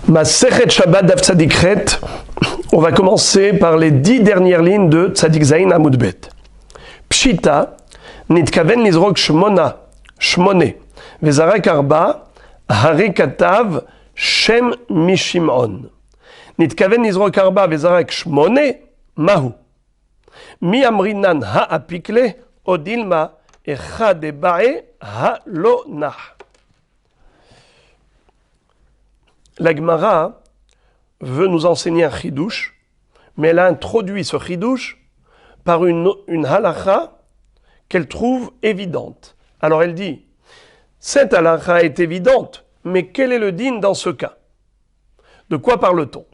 Masechet Shabbat Daf Tzadikret. On va commencer par les 10 dernières lignes de Tzadik Zayin Amud Bet. Pshita, nitkaven lizrok shmona, shmone, vezarak arba, harikatav, shem mishimon. Nitkaven lizrok arba, vezarak shmone, mahu. Mi amrinan ha'apikle, odilma, echad ebae, ha'lonah. La Gemara veut nous enseigner un chidouche, mais elle a introduit ce chidouche par une halakha qu'elle trouve évidente. Alors elle dit, cette halakha est évidente, mais quel est le din dans ce cas? De quoi parle-t-on?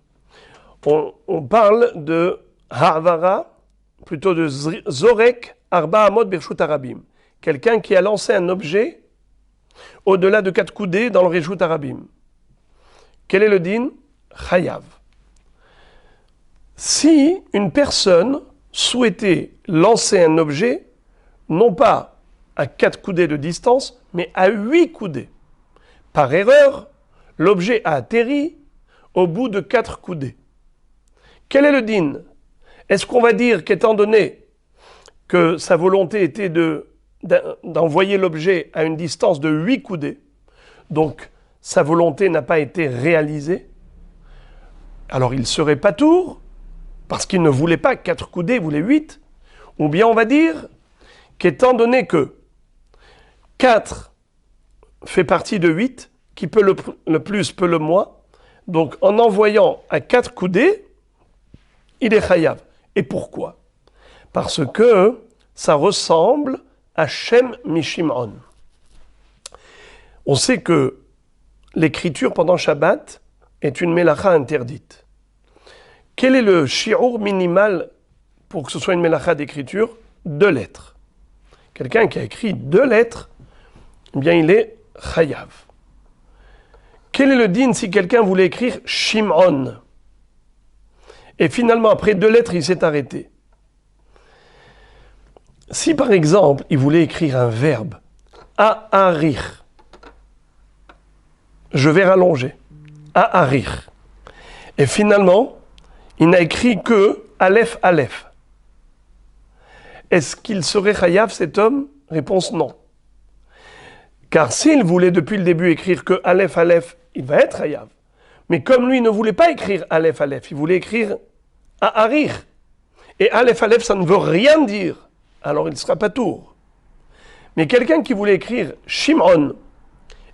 On parle de Harvara, plutôt de Zorek Arba Amod Birshut Arabim, quelqu'un qui a lancé un objet au-delà de 4 coudées dans le Reshut Arabim. Quel est le din? Chayav. Si une personne souhaitait lancer un objet, non pas à 4 coudées de distance, mais à 8 coudées. Par erreur, l'objet a atterri au bout de 4 coudées. Quel est le din? Est-ce qu'on va dire qu'étant donné que sa volonté était d'envoyer l'objet à une distance de 8 coudées, donc sa volonté n'a pas été réalisée, alors il serait patour, parce qu'il ne voulait pas 4 coudées, il voulait 8, ou bien on va dire qu'étant donné que 4 fait partie de 8, qui peut le plus peut le moins, donc en envoyant à 4 coudées, il est chayav. Et pourquoi? Parce que ça ressemble à Shem Mishimon. On sait que l'écriture pendant Shabbat est une mélacha interdite. Quel est le shi'ur minimal pour que ce soit une mélacha d'écriture? 2 lettres. Quelqu'un qui a écrit 2 lettres, eh bien il est chayav. Quel est le din si quelqu'un voulait écrire Shimon? Et finalement, après 2 lettres, il s'est arrêté. Si par exemple, il voulait écrire un verbe, a'arir, je vais rallonger, a'arir. Et finalement, il n'a écrit que Aleph, Aleph. Est-ce qu'il serait chayav, cet homme? Réponse non. Car s'il voulait depuis le début écrire que Aleph, Aleph, il va être chayav. Mais comme lui ne voulait pas écrire Aleph, Aleph, il voulait écrire a'arir. Et Aleph, Aleph, ça ne veut rien dire. Alors il ne sera pas tour. Mais quelqu'un qui voulait écrire Shimon,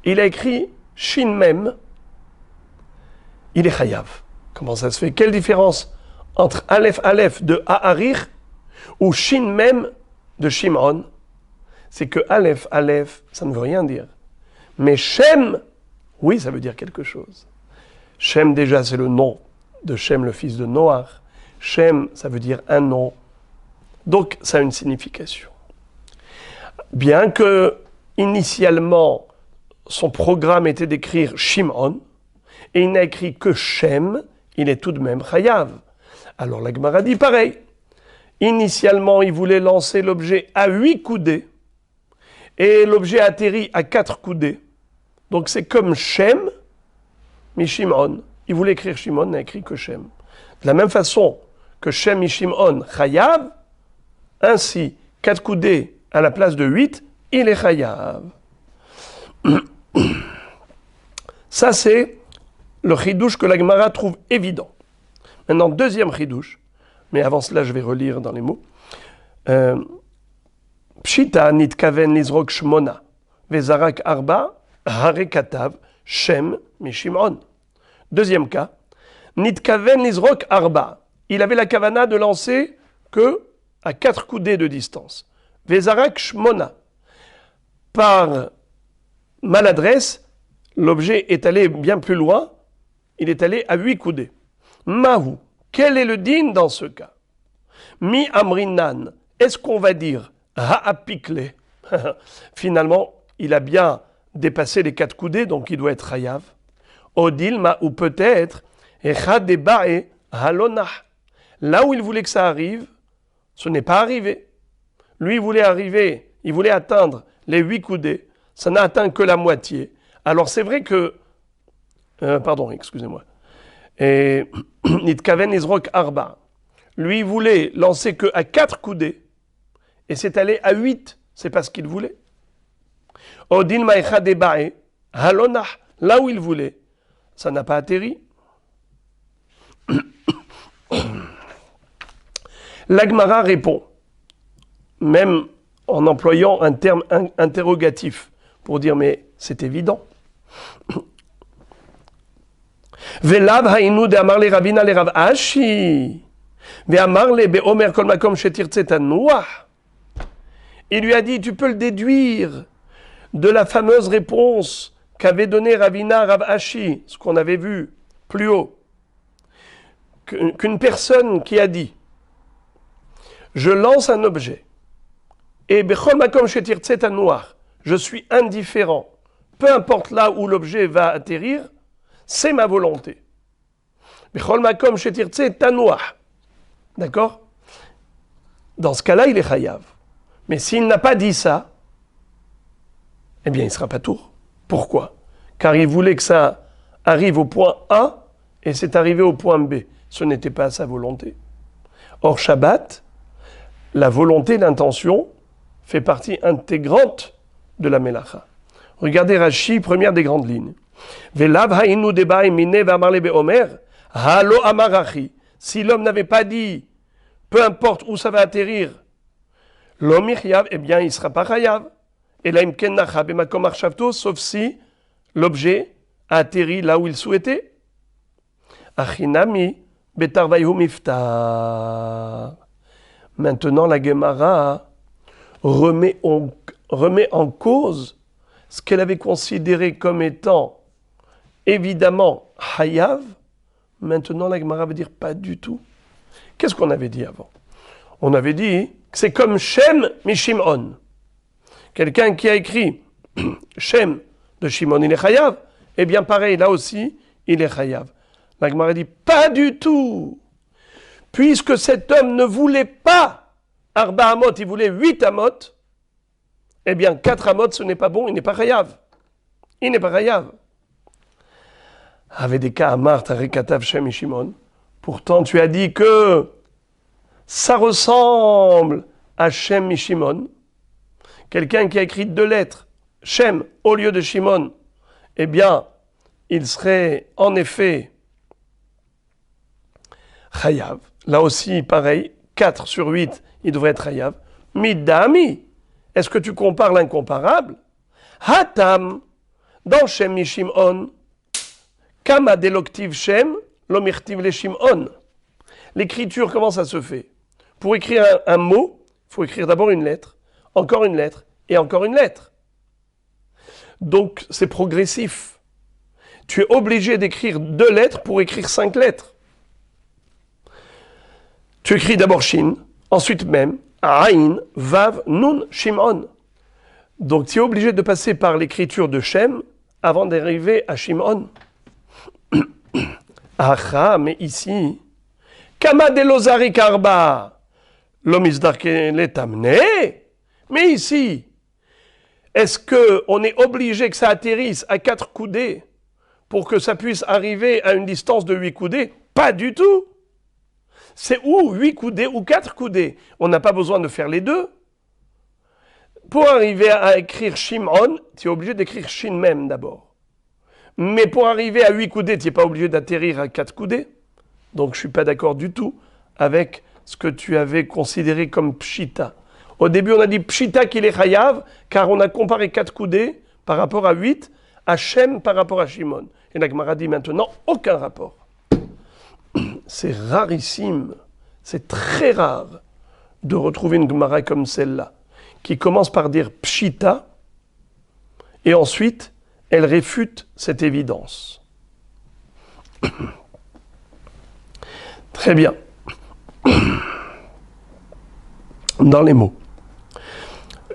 il a écrit Shin Mem, il est chayav. Comment ça se fait? Quelle différence entre Aleph Aleph de A'arir ou Shin Mem de Shimon? C'est que Aleph Aleph, ça ne veut rien dire. Mais Shem, oui, ça veut dire quelque chose. Shem, déjà, c'est le nom de Shem, le fils de Noach. Shem, ça veut dire un nom. Donc, ça a une signification. Bien que, initialement, son programme était d'écrire Shimon, et il n'a écrit que Shem, il est tout de même chayav. Alors la Gemara dit pareil. Initialement, il voulait lancer l'objet à 8 coudées, et l'objet atterrit à 4 coudées. Donc c'est comme Shem, mais Shimon. Il voulait écrire Shimon, il n'a écrit que Shem. De la même façon que Shem et Shimon chayav, ainsi 4 coudées à la place de 8, il est chayav. Ça, c'est le chidouche que la Gemara trouve évident. Maintenant, deuxième chidouche, mais avant cela, je vais relire dans les mots. Pshita nitkaven lizrok shmona, vezarak arba, harekatav, shem mishimon. Deuxième cas, nitkaven lizrok arba. Il avait la kavana de lancer que à 4 coudées de distance. Vezarak shmona. Par maladresse, l'objet est allé bien plus loin, il est allé à 8 coudées. Mahu, quel est le din dans ce cas? Mi amrinan, est-ce qu'on va dire ha'apikle? Finalement, il a bien dépassé les 4 coudées, donc il doit être chayav. Odilma, ou peut-être, echad ebae halonah. Là où il voulait que ça arrive, ce n'est pas arrivé. Lui, il voulait atteindre les 8 coudées, ça n'a atteint que la moitié. Alors c'est vrai que Pardon, excusez-moi. Et Nitkaven Izrok Arba. Lui, il voulait lancer que à 4 coudées, et c'est allé à 8. C'est pas ce qu'il voulait. Odin Maïcha Debae, Halonah, là où il voulait, ça n'a pas atterri. L'Agmara répond, même en employant un terme interrogatif, pour dire mais c'est évident. Velav hainu de amar le Ravina le Rav Ashi, ve amar le beomer kol makom shetirtze tanouah. Il lui a dit, tu peux le déduire de la fameuse réponse qu'avait donnée Ravina Rav Ashi, ce qu'on avait vu plus haut, qu'une personne qui a dit, je lance un objet, et bechol makom shetirtze tanouah, je suis indifférent, peu importe là où l'objet va atterrir, c'est ma volonté. Bechol makom shetirtze tanouah. D'accord? Dans ce cas-là, il est chayav. Mais s'il n'a pas dit ça, eh bien, il ne sera pas tour. Pourquoi? Car il voulait que ça arrive au point A et c'est arrivé au point B. Ce n'était pas sa volonté. Or, Shabbat, la volonté, l'intention, fait partie intégrante de la Melacha. Regardez Rashi, première des grandes lignes. Velav hainu debae mine v'amarle beomer, halo amarachi. Si l'homme n'avait pas dit, peu importe où ça va atterrir, l'homme chayav, eh bien, il ne sera pas chayav. Et là, imken nacha b'makom arshavto, sauf si l'objet a atterri là où il souhaitait. Achinami betarvayu miftar. Maintenant, la Gemara remet en cause ce qu'elle avait considéré comme étant évidemment hayav. Maintenant, la Gemara veut dire pas du tout. Qu'est-ce qu'on avait dit avant? On avait dit que c'est comme Shem Mishimon. Quelqu'un qui a écrit Shem de Shimon, il est chayav. Eh bien, pareil, là aussi, il est chayav. La Gemara dit pas du tout. Puisque cet homme ne voulait pas Arba Amot, il voulait 8 Amot, eh bien 4 Amot, ce n'est pas bon, il n'est pas chayav. Il n'est pas chayav. Avec des cas Amar, Tarikatav, Shem et Shimon. Pourtant, tu as dit que ça ressemble à Shem et Shimon. Quelqu'un qui a écrit 2 lettres, Shem au lieu de Shimon, eh bien, il serait en effet chayav. Là aussi, pareil, 4 sur 8, il devrait être chayav. Midami, est-ce que tu compares l'incomparable? Hatam, dans Shem Mishimon, Kama deloktiv Shem, lomirtiv le Shimon. L'écriture, comment ça se fait? Pour écrire un mot, il faut écrire d'abord une lettre, encore une lettre, et encore une lettre. Donc, c'est progressif. Tu es obligé d'écrire 2 lettres pour écrire 5 lettres. Tu écris d'abord Shin, ensuite Mem, Aïn, Vav, Nun, Shimon. Donc tu es obligé de passer par l'écriture de Shem avant d'arriver à Shimon. Acha, mais ici, Kama de Lozari Karba, l'omisdarke letamne. Mais ici, est-ce qu'on est obligé que ça atterrisse à 4 coudées pour que ça puisse arriver à une distance de 8 coudées? Pas du tout. C'est ou 8 coudées ou 4 coudées. On n'a pas besoin de faire les deux. Pour arriver à écrire Shimon, tu es obligé d'écrire Shin même d'abord. Mais pour arriver à 8 coudées, tu n'es pas obligé d'atterrir à 4 coudées. Donc je ne suis pas d'accord du tout avec ce que tu avais considéré comme Pshita. Au début, on a dit Pshita qu'il est chayav, car on a comparé 4 coudées par rapport à 8, à Shem par rapport à Shimon. Et la Gemara dit maintenant, aucun rapport. C'est rarissime, c'est très rare de retrouver une Gemara comme celle-là, qui commence par dire Pshita, et ensuite, elle réfute cette évidence. Très bien. Dans les mots.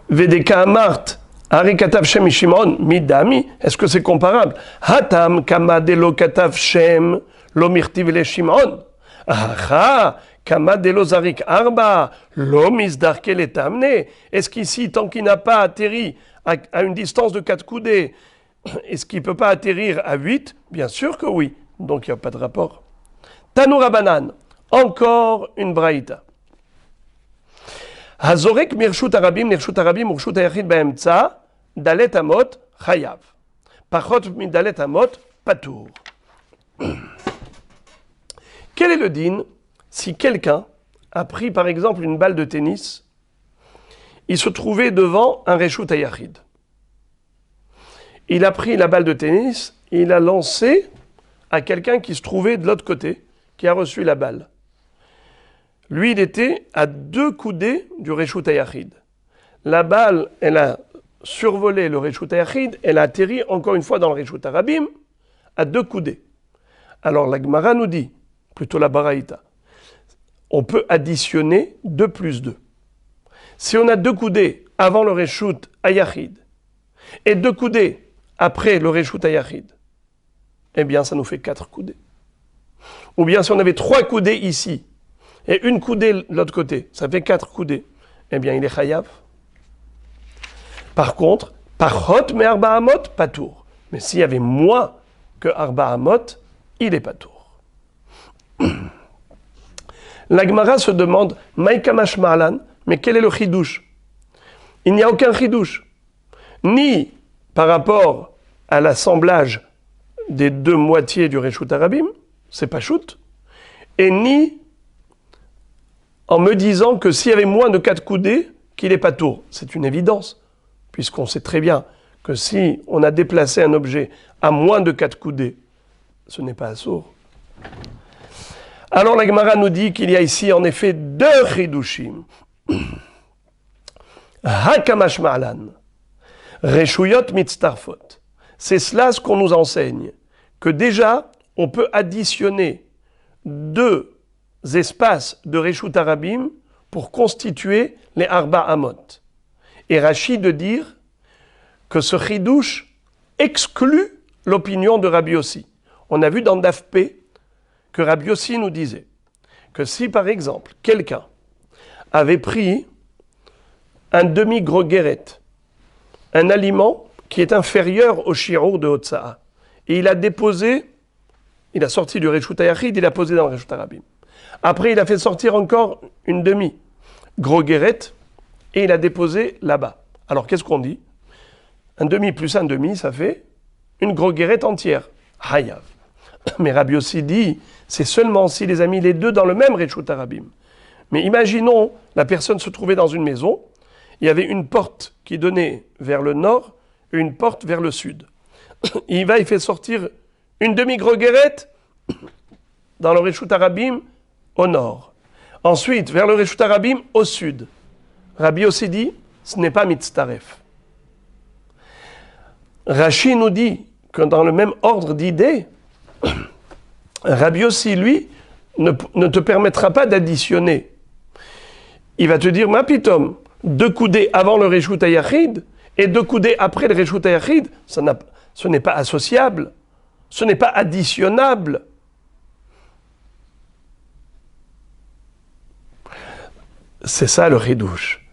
Vedeka Amart, Arikatav Shem Shimon, Midami, est-ce que c'est comparable? Hatam Kamadelo Katav Shem, Lomirtiv le Shimon. Acha, Kamadelo Zarik Arba, Lomisdarke le Tamne. Est-ce qu'ici, tant qu'il n'a pas atterri à une distance de 4 coudées, est-ce qu'il ne peut pas atterrir à 8? Bien sûr que oui. Donc il n'y a pas de rapport. Tanoura Banan, encore une braïta. Hazorek mirshut arabim, nirshut arabim, urshut ayachid be'emtsa, dalet amot, chayav. Pachot min dalet amot, patour. Quel est le din si quelqu'un a pris par exemple une balle de tennis, il se trouvait devant un reshut ayachid. Il a pris la balle de tennis et il a lancé à quelqu'un qui se trouvait de l'autre côté, qui a reçu la balle. Lui, il était à 2 coudées du reshut ayachid. La balle, elle a survolé le reshut ayachid, elle a atterri encore une fois dans le reshut arabim, à 2 coudées. Alors la Gemara nous dit, plutôt la baraïta, on peut additionner 2 plus 2. Si on a 2 coudées avant le reshut ayachid et 2 coudées après le reshut ayachid, eh bien ça nous fait 4 coudées. Ou bien si on avait 3 coudées ici et une coudée de l'autre côté, ça fait 4 coudées, eh bien il est chayav. Par contre, pachot me arba amot, patour. Mais s'il y avait moins que arba amot, il est patour. La Gemara se demande, maïkamash ma'alan, mais quel est le chidouche? Il n'y a aucun chidouche. Ni par rapport à l'assemblage des 2 moitiés du reshut arabim, c'est pas shoot, et ni en me disant que s'il y avait moins de 4 coudées, qu'il est patour. C'est une évidence, puisqu'on sait très bien que si on a déplacé un objet à moins de 4 coudées, ce n'est pas assour. Alors la Gemara nous dit qu'il y a ici en effet 2 chidushim. Hakamash ma'alan, reshuyot mitztarfot. C'est cela ce qu'on nous enseigne, que déjà on peut additionner 2 espaces de reshut arabim pour constituer les arba amot. Et Rashi de dire que ce chidouche exclut l'opinion de Rabbi Yossi. On a vu dans Daf P que Rabbi Yossi nous disait que si par exemple quelqu'un avait pris un demi-grogueret, un aliment qui est inférieur au shirour de Hotza'a, et il a déposé, il a sorti du reshut ayachid, il a posé dans le reshut arabim. Après, il a fait sortir encore une demi-grogueret et il a déposé là-bas. Alors, qu'est-ce qu'on dit? Un demi plus un demi, ça fait une grogueret entière. Hayav. Mais Rabbi Yossi dit, c'est seulement si les amis, les 2 dans le même reshut arabim. Mais imaginons, la personne se trouvait dans une maison, il y avait une porte qui donnait vers le nord et une porte vers le sud. Il fait sortir une demi-grogueret dans le reshut arabim au nord. Ensuite, vers le reshut arabim au sud. Rabbi Yossi dit, ce n'est pas mitztaref. Rashi nous dit que dans le même ordre d'idées, Rabbi Yossi, lui, ne te permettra pas d'additionner. Il va te dire, ma pitom, 2 coudées avant le reshut ayachid et 2 coudées après le reshut ayachid, ce n'est pas associable, ce n'est pas additionnable. C'est ça le chidouche.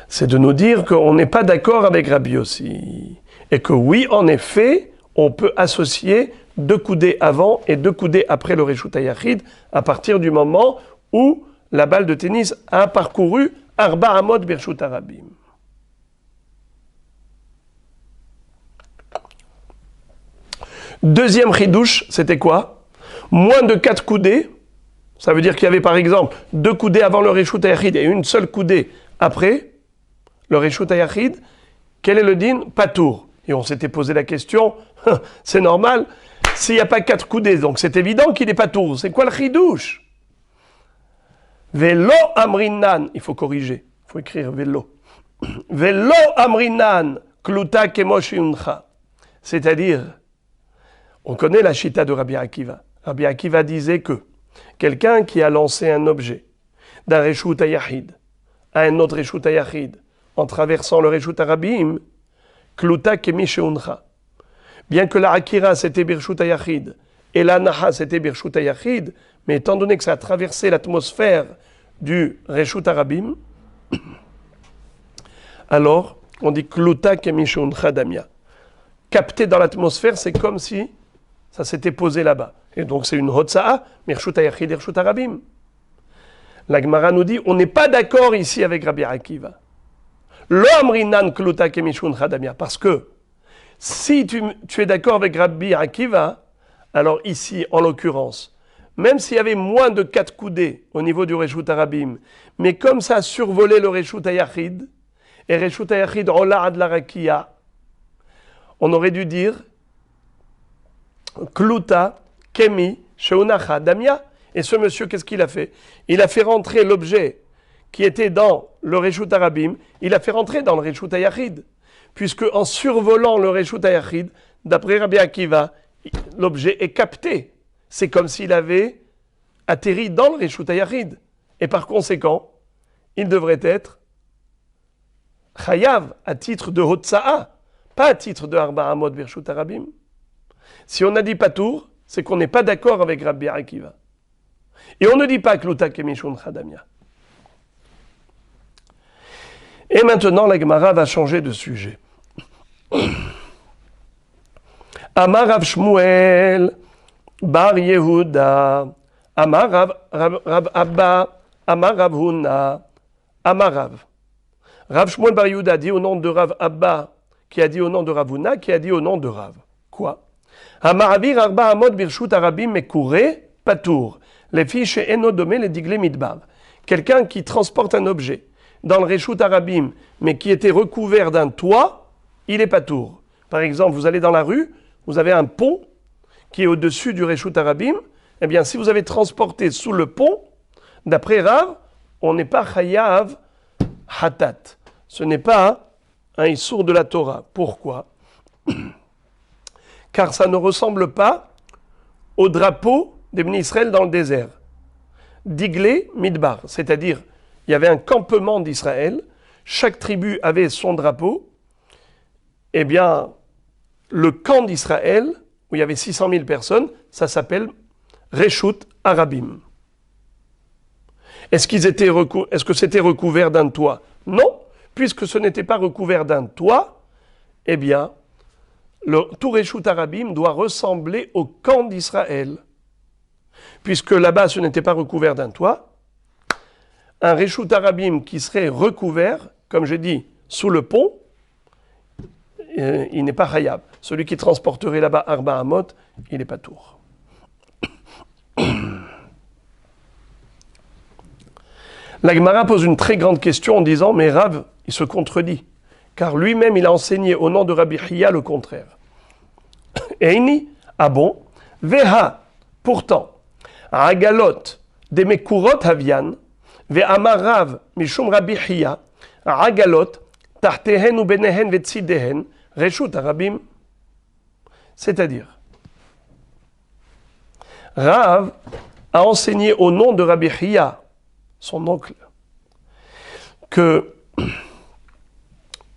C'est de nous dire qu'on n'est pas d'accord avec Rabbi Yossi. Et que oui, en effet, on peut associer 2 coudées avant et 2 coudées après le reshut ayachid à partir du moment où la balle de tennis a parcouru arba amot birshut arabim. Deuxième chidouche, c'était quoi? Moins de 4 coudées. Ça veut dire qu'il y avait par exemple 2 coudées avant le reshut ayachid et une seule coudée après le reshut ayachid. Quel est le din? Patour. Et on s'était posé la question, c'est normal, s'il n'y a pas 4 coudées, donc c'est évident qu'il n'est patour. C'est quoi le chidouche? Velo amrinan, il faut corriger, il faut écrire velo. Velo amrinan kluta kemoshiuncha. C'est-à-dire, on connaît la chita de Rabbi Akiva. Rabbi Akiva disait que quelqu'un qui a lancé un objet d'un reshut ayachid à un autre reshut ayachid en traversant le reshut arabim, kluta kemisheuncha. Bien que la akira c'était birshut ayachid et la naha c'était birshut ayachid, mais étant donné que ça a traversé l'atmosphère du reshut arabim, alors on dit kluta kemisheuncha damia. capté dans l'atmosphère, c'est comme si ça s'était posé là-bas. Et donc c'est une hotza'a, mirshut hayachid irshut harabim. La Gemara nous dit, on n'est pas d'accord ici avec Rabbi Akiva. Lo amrinan kluta kemishun chadamia. Parce que si tu es d'accord avec Rabbi Akiva, alors ici, en l'occurrence, même s'il y avait moins de 4 coudées au niveau du Reshut Harabim, mais comme ça a survolé le Reshut Hayachid, et Reshut Hayachid ola ad la rakia, on aurait dû dire Kluta, Kemi, Sheunacha, Damia. Et ce monsieur, qu'est-ce qu'il a fait? Il a fait rentrer l'objet qui était dans le Reshut Harabim, il a fait rentrer dans le Reshut Hayachid. Puisque en survolant le Reshut Hayachid, d'après Rabbi Akiva, l'objet est capté. C'est comme s'il avait atterri dans le Reshut Hayachid. Et par conséquent, il devrait être Chayav à titre de Hotza'a, pas à titre de Arba Amot Birshut Harabim. Si on a dit Patour, c'est qu'on n'est pas d'accord avec Rabbi Akiva. Et on ne dit pas Kluta Kemishun Chadamia. Et maintenant, la Gemara va changer de sujet. Amar Rav Shmuel Bar Yehuda, Amar Rav Abba, Amar Rav Huna, Amar Rav. Rav Shmuel Bar Yehuda dit au nom de Rav Abba, qui a dit au nom de Rav Huna, qui a dit au nom de Rav. Quoi? Amar Avir Arba Amot Birshut Harabim Mekure Patour. Les fiches Enodomé les diglé midbar. Quelqu'un qui transporte un objet dans le Reshut Harabim, mais qui était recouvert d'un toit, il est patour. Par exemple, vous allez dans la rue, vous avez un pont qui est au-dessus du Reshut Harabim. Eh bien, si vous avez transporté sous le pont, d'après Rav, on n'est pas chayav hatat. Ce n'est pas un issour de la Torah. Pourquoi? Car ça ne ressemble pas au drapeau des Bnei Israël dans le désert. Diglé midbar, c'est-à-dire il y avait un campement d'Israël, chaque tribu avait son drapeau. Eh bien, le camp d'Israël, où il y avait 600 000 personnes, ça s'appelle Reshut Harabim. Est-ce que c'était recouvert d'un toit? Non, puisque ce n'était pas recouvert d'un toit, eh bien, tout Reshut Harabim doit ressembler au camp d'Israël. Puisque là-bas, ce n'était pas recouvert d'un toit, un Reshut Harabim qui serait recouvert, comme j'ai dit, sous le pont, il n'est pas Hayab. Celui qui transporterait là-bas Arba Amot, il n'est pas tour. La Gemara pose une très grande question en disant, mais Rav, il se contredit, car lui-même il a enseigné au nom de Rabbi Hiya le contraire. Eini, ah bon, Veha, pourtant, Agalot, de Mekurot Havian, Ve'amar Rav, Mishum Rabbi Hiya, Agalot, Tahtehen ou Benehen Vetsidehen, Reshut Harabim. C'est-à-dire, Rav a enseigné au nom de Rabbi Hiya, son oncle, que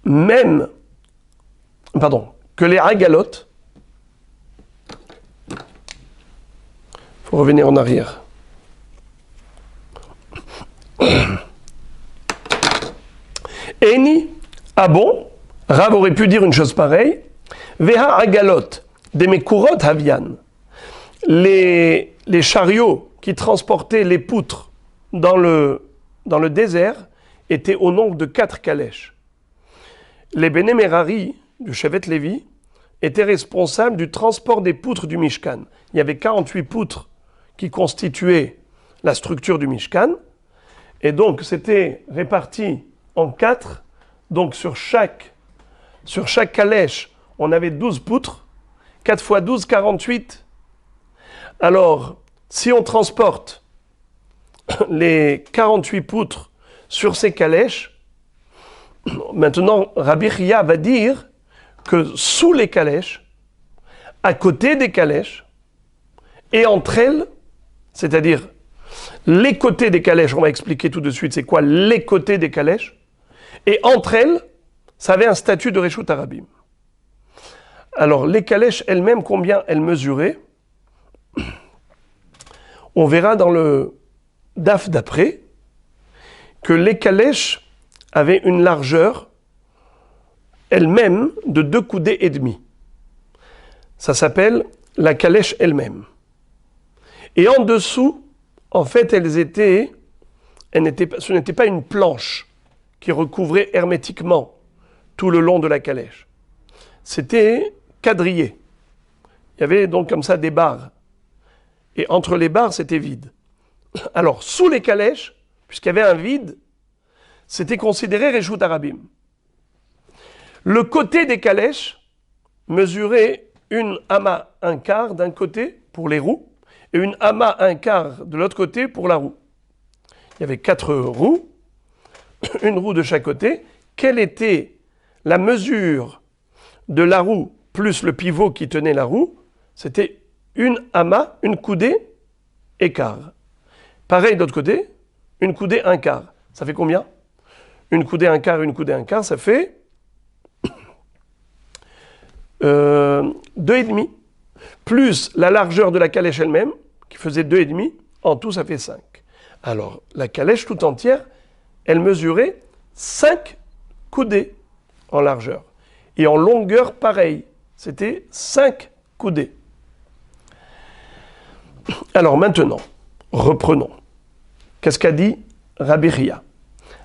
que les Agalot, il faut revenir en arrière. Eni, ah bon, Rav aurait pu dire une chose pareille. Veha Agalot, des Mekurot Havian, les chariots qui transportaient les poutres dans le désert étaient au nombre de 4 calèches. Les Bene Merari, du Shevet Lévi, étaient responsables du transport des poutres du Mishkan. Il y avait 48 poutres qui constituaient la structure du Mishkan, et donc c'était réparti en 4, donc sur chaque calèche, on avait 12 poutres, 4 fois 12, 48. Alors, si on transporte les 48 poutres sur ces calèches, maintenant Rabbi Hiya va dire que sous les calèches, à côté des calèches, et entre elles, c'est-à-dire les côtés des calèches, on va expliquer tout de suite c'est quoi les côtés des calèches, et entre elles, ça avait un statut de Reshut Harabim. Alors les calèches elles-mêmes, combien elles mesuraient? On verra dans le daf d'après que les calèches avaient une largeur elle-même de 2 coudées et demi. ça s'appelle la calèche elle-même. Et en dessous, en fait, ce n'était pas une planche qui recouvrait hermétiquement tout le long de la calèche. C'était quadrillé. Il y avait donc comme ça des barres. Et entre les barres, c'était vide. Alors, sous les calèches, puisqu'il y avait un vide, c'était considéré Reshut Harabim. Le côté des calèches mesurait une ama un quart d'un côté pour les roues et une ama un quart de l'autre côté pour la roue. Il y avait 4 roues, une roue de chaque côté. Quelle était la mesure de la roue plus le pivot qui tenait la roue? C'était une ama, une coudée, écart. Pareil de l'autre côté, une coudée, un quart. Ça fait combien? Une coudée, un quart, ça fait 2,5. Plus la largeur de la calèche elle-même, qui faisait 2,5, en tout ça fait 5. Alors, la calèche tout entière, elle mesurait 5 coudées en largeur. Et en longueur, pareil, c'était 5 coudées. Alors maintenant, reprenons. Qu'est-ce qu'a dit Rabbi Chia?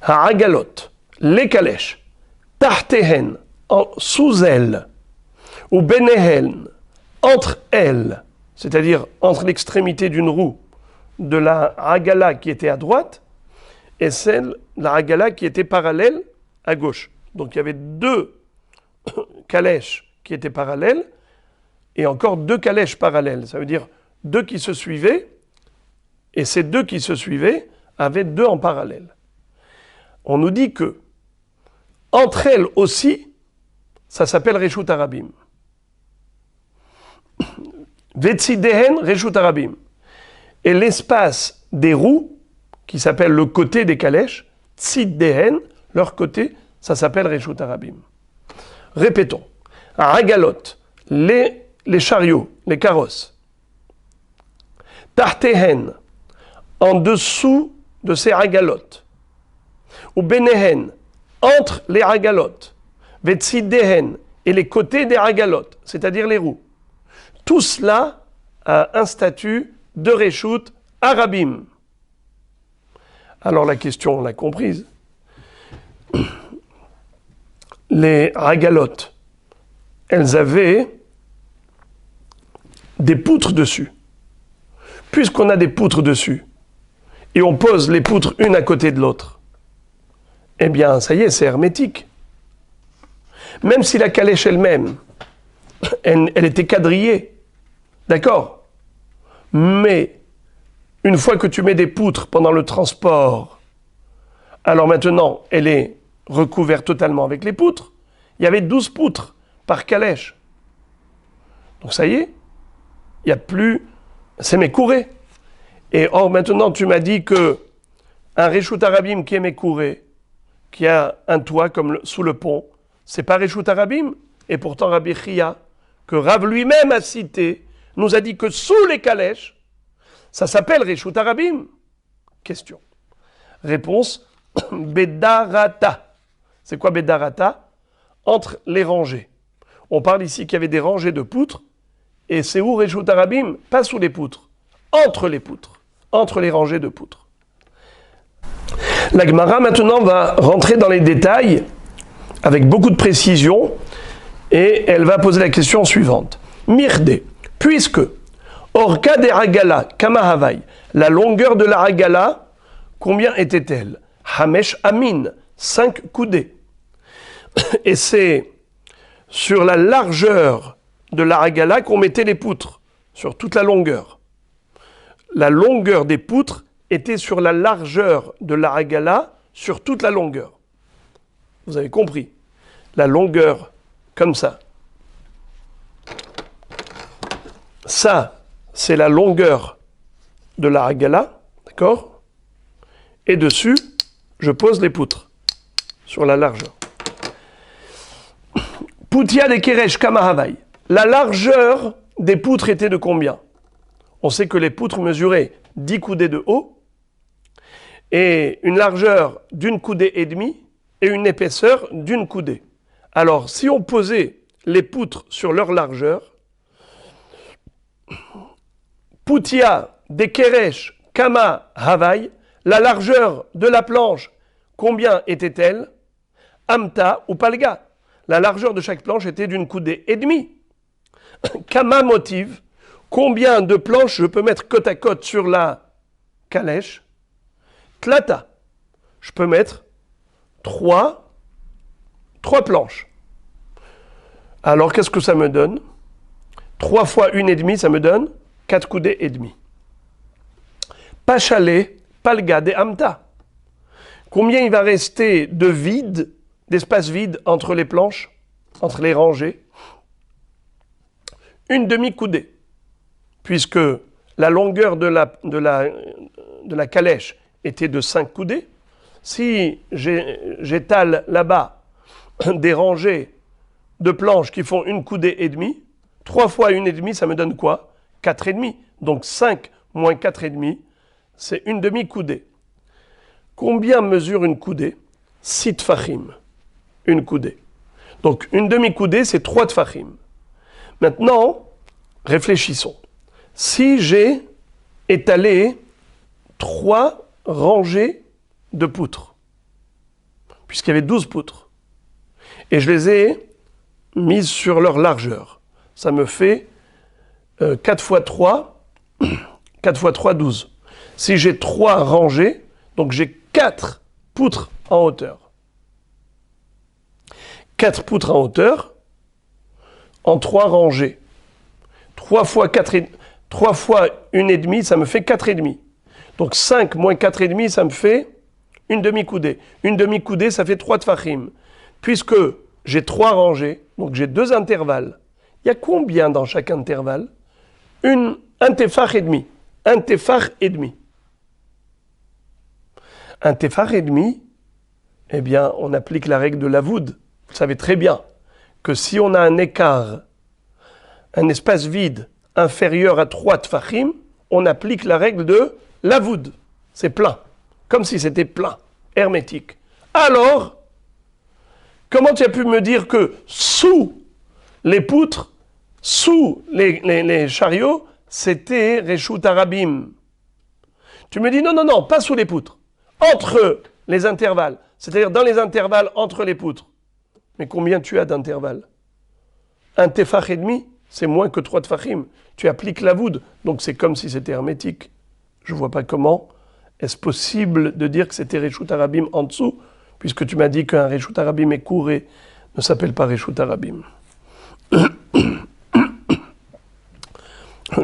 Ha'agalot, les calèches, tahtehen, sous elles, ou benehen, entre elles, c'est-à-dire entre l'extrémité d'une roue de la hagala qui était à droite et celle de la hagala qui était parallèle à gauche. Donc il y avait 2 calèches qui étaient parallèles et encore 2 calèches parallèles. Ça veut dire 2 qui se suivaient, et ces 2 qui se suivaient avaient 2 en parallèle. On nous dit que entre elles aussi, ça s'appelle Reshut Harabim. Vetzidehen Reshut Harabim. Et l'espace des roues, qui s'appelle le côté des calèches, Tzidehen, leur côté, ça s'appelle Reshut Harabim. Répétons. Hagalot, les chariots, les carrosses. Tahtehen, en dessous de ces hagalotes. Ou benehen, entre les hagalotes. Vetzidehen, et les côtés des hagalotes, c'est-à-dire les roues. Tout cela a un statut de Reshut Harabim. Alors la question, on l'a comprise. Les hagalotes, elles avaient des poutres dessus. Puisqu'on a des poutres dessus, et on pose les poutres une à côté de l'autre, eh bien, ça y est, c'est hermétique. Même si la calèche elle-même, elle était quadrillée, d'accord? Mais, une fois que tu mets des poutres pendant le transport, alors maintenant, elle est recouverte totalement avec les poutres. Il y avait 12 poutres par calèche. Donc ça y est, il n'y a plus... C'est mécouré. Et or, maintenant, tu m'as dit que un Reshut Harabim qui est mécouré, qui a un toit comme sous le pont, c'est pas Reshut Harabim. Et pourtant, Rabbi Chia, que Rav lui-même a cité, nous a dit que sous les calèches, ça s'appelle Reshut Harabim. Question. Réponse, Bedarata. C'est quoi Bedarata? Entre les rangées. On parle ici qu'il y avait des rangées de poutres, et c'est où Reshut Harabim? Pas sous les poutres, entre les poutres, entre les rangées de poutres. La Gemara maintenant va rentrer dans les détails avec beaucoup de précision et elle va poser la question suivante. Mirde, puisque Orka de Hagala, Kama Havai, la longueur de la Hagala, combien était-elle? Hamesh Amin, 5 coudées. Et c'est sur la largeur de la Hagala qu'on mettait les poutres, sur toute la longueur. La longueur des poutres était sur la largeur de la Hagala, sur toute la longueur. Vous avez compris? La longueur, comme ça. Ça, c'est la longueur de la Hagala, d'accord? Et dessus, je pose les poutres, sur la largeur. Poutia de Keresh Kamahavai. La largeur des poutres était de combien? On sait que les poutres mesuraient 10 coudées de haut et une largeur d'une coudée et demie et une épaisseur d'une coudée. Alors, si on posait les poutres sur leur largeur, Poutia, des Keresh, Kama, Havaï, la largeur de la planche, combien était-elle? Amta ou Palga. La largeur de chaque planche était d'une coudée et demie. Kama motive, combien de planches je peux mettre côte à côte sur la calèche? Tlata, je peux mettre trois planches. Alors qu'est-ce que ça me donne? 3 fois 1,5, ça me donne 4 coudées et demi. Pachalé, Palga de Amta. Combien il va rester de vide, d'espace vide entre les planches, entre les rangées? Une demi-coudée, puisque la longueur de la calèche était de 5 coudées. Si j'étale là-bas des rangées de planches qui font une coudée et demie, 3 fois 1,5, ça me donne quoi? 4,5. Donc 5 moins 4,5, c'est une demi-coudée. Combien mesure une coudée? 6 tfachim, une coudée. Donc une demi-coudée, c'est 3 tfachim. Maintenant, réfléchissons. Si j'ai étalé 3 rangées de poutres, puisqu'il y avait 12 poutres, et je les ai mises sur leur largeur, ça me fait 4 fois 3, 4 fois 3, 12. Si j'ai 3 rangées, donc j'ai 4 poutres en hauteur. 4 poutres en hauteur en 3 rangées. 3 fois 1,5, ça me fait 4,5. Donc 5 moins 4,5, ça me fait une demi-coudée. Une demi-coudée, ça fait 3 tfachim. Puisque j'ai 3 rangées, donc j'ai 2 intervalles. Il y a combien dans chaque intervalle? Un tefach et demi. Un tefach et demi. Un tefach et demi, eh bien, on applique la règle de l'avoud. Vous savez très bien que si on a un écart, un espace vide inférieur à 3 tfachim, on applique la règle de l'avoud. C'est plein. Comme si c'était plein, hermétique. Alors, comment tu as pu me dire que sous les poutres, sous les chariots, c'était Reshut Arabim? Tu me dis non, pas sous les poutres. Entre les intervalles, c'est-à-dire dans les intervalles entre les poutres. Mais combien tu as d'intervalles? Un tefach et demi, c'est moins que 3 tefachim. Tu appliques la voûte, donc c'est comme si c'était hermétique. Je ne vois pas comment est-ce possible de dire que c'était Reshut Arabim en dessous, puisque tu m'as dit qu'un Reshut Arabim écouré ne s'appelle pas Reshut Arabim.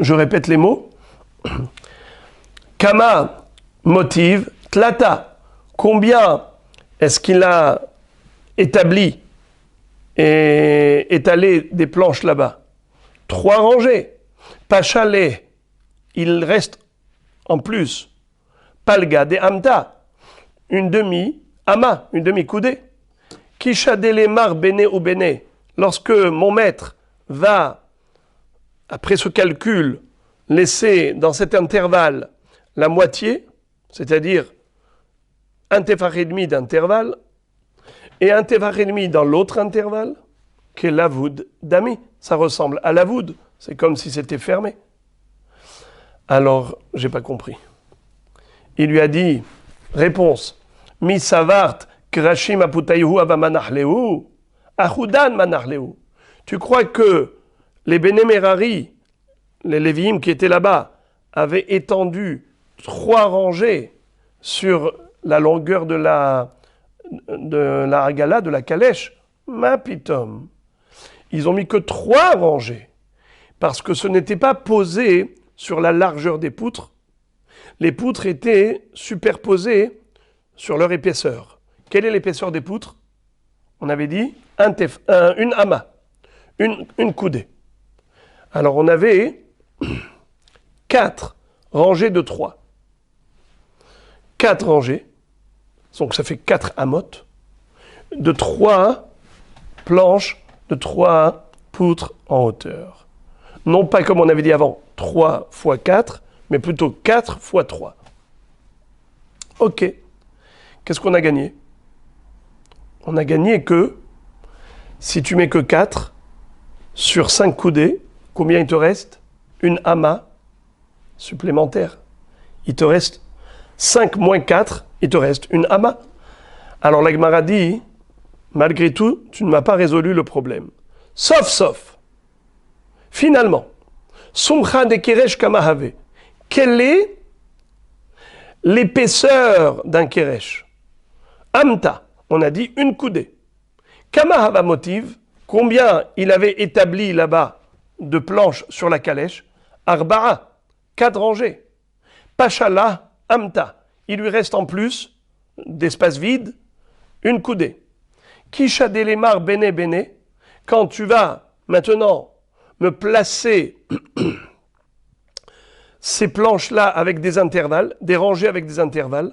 Je répète les mots. Kama, motive, tlata. Combien est-ce qu'il a établi et étalé des planches là-bas? 3 rangées. Pachalé, il reste en plus. Palga de amta, une demi-ama, une demi-coudée. Kishadele mar bene ou bene, lorsque mon maître va, après ce calcul, laisser dans cet intervalle la moitié, c'est-à-dire un tefach et demi d'intervalle, et un tefach et demi dans l'autre intervalle, qui est l'avoud d'ami. Ça ressemble à l'avoud, c'est comme si c'était fermé. Alors, j'ai pas compris. Il lui a dit, réponse, mi savart krashim aputayhu avamanachleu, achudan manachleu. Tu crois que les Bénémerari, les Lévi'im qui étaient là-bas, avaient étendu 3 rangées sur la longueur de la hagala, de la calèche? Ma pitom. Ils ont mis que 3 rangées, parce que ce n'était pas posé sur la largeur des poutres. Les poutres étaient superposées sur leur épaisseur. Quelle est l'épaisseur des poutres? On avait dit une ama, une coudée. Alors on avait 4 rangées de 3. 4 rangées, donc ça fait 4 amotes, de 3 planches, de 3 poutres en hauteur. Non pas comme on avait dit avant, 3 fois 4, mais plutôt 4 fois 3. Ok. Qu'est-ce qu'on a gagné? On a gagné que, si tu mets que 4 sur 5 coudées, combien il te reste? une ama supplémentaire. Il te reste 5 moins 4, il te reste une ama. Alors la Gemara dit, malgré tout, tu ne m'as pas résolu le problème. Sauf, finalement, Sumcha de Keresh Kamahave. Quelle est l'épaisseur d'un Keresh? Amta, on a dit une coudée. Kamahava motive, combien il avait établi là-bas de planches sur la calèche? Arba'a, 4 rangées. Pachala, Amta, il lui reste en plus d'espace vide, une coudée. Kisha delemar bene bene, quand tu vas maintenant me placer ces planches-là avec des intervalles, des rangées avec des intervalles,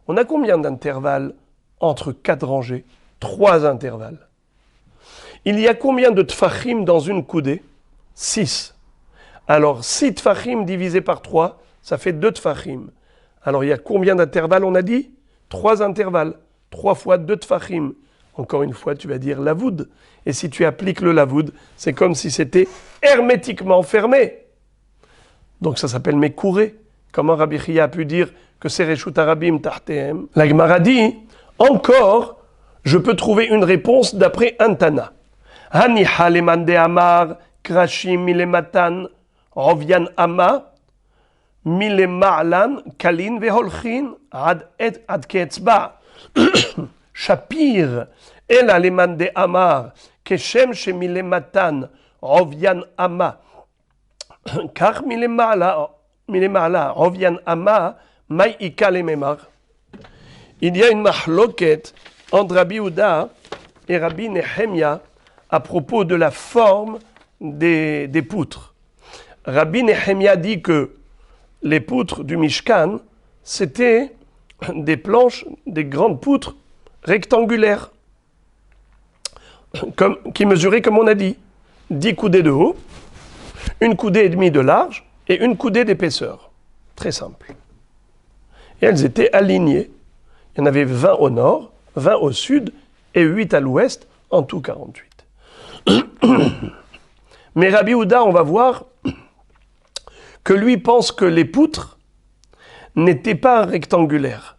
on a combien d'intervalles entre 4 rangées? 3 intervalles. Il y a combien de tfachim dans une coudée? 6. Alors 6 tfachim divisé par 3, ça fait 2 tfachim. Alors il y a combien d'intervalles on a dit? 3 intervalles. 3 fois 2 tfachim. Encore une fois, tu vas dire lavoud. Et si tu appliques le lavoud, c'est comme si c'était hermétiquement fermé. Donc ça s'appelle mekouré. Comment Rabbi Chia a pu dire que c'est Reshut Arabim Tartehem? La Gemara dit, encore, je peux trouver une réponse d'après un Tana. Hani haleman de amar, krashim milematan, rovyan ama, milema'lan, kalin veholchin, ad ketzba. Shapir, el aleman de amar, keshem shemilematan, rovyan ama. Car milema'la, rovyan ama, maïika lememar. Il y a une mahloket entre Rabbi Yehuda et Rabbi Nehemia à propos de la forme des poutres. Rabbi Nehemia dit que les poutres du Mishkan, c'était des planches, des grandes poutres rectangulaires, qui mesuraient, comme on a dit, 10 coudées de haut, une coudée et demie de large et une coudée d'épaisseur. Très simple. Et elles étaient alignées. Il y en avait 20 au nord, 20 au sud et 8 à l'ouest, en tout 48. Mais Rabbi Yehuda, on va voir que lui pense que les poutres n'étaient pas rectangulaires.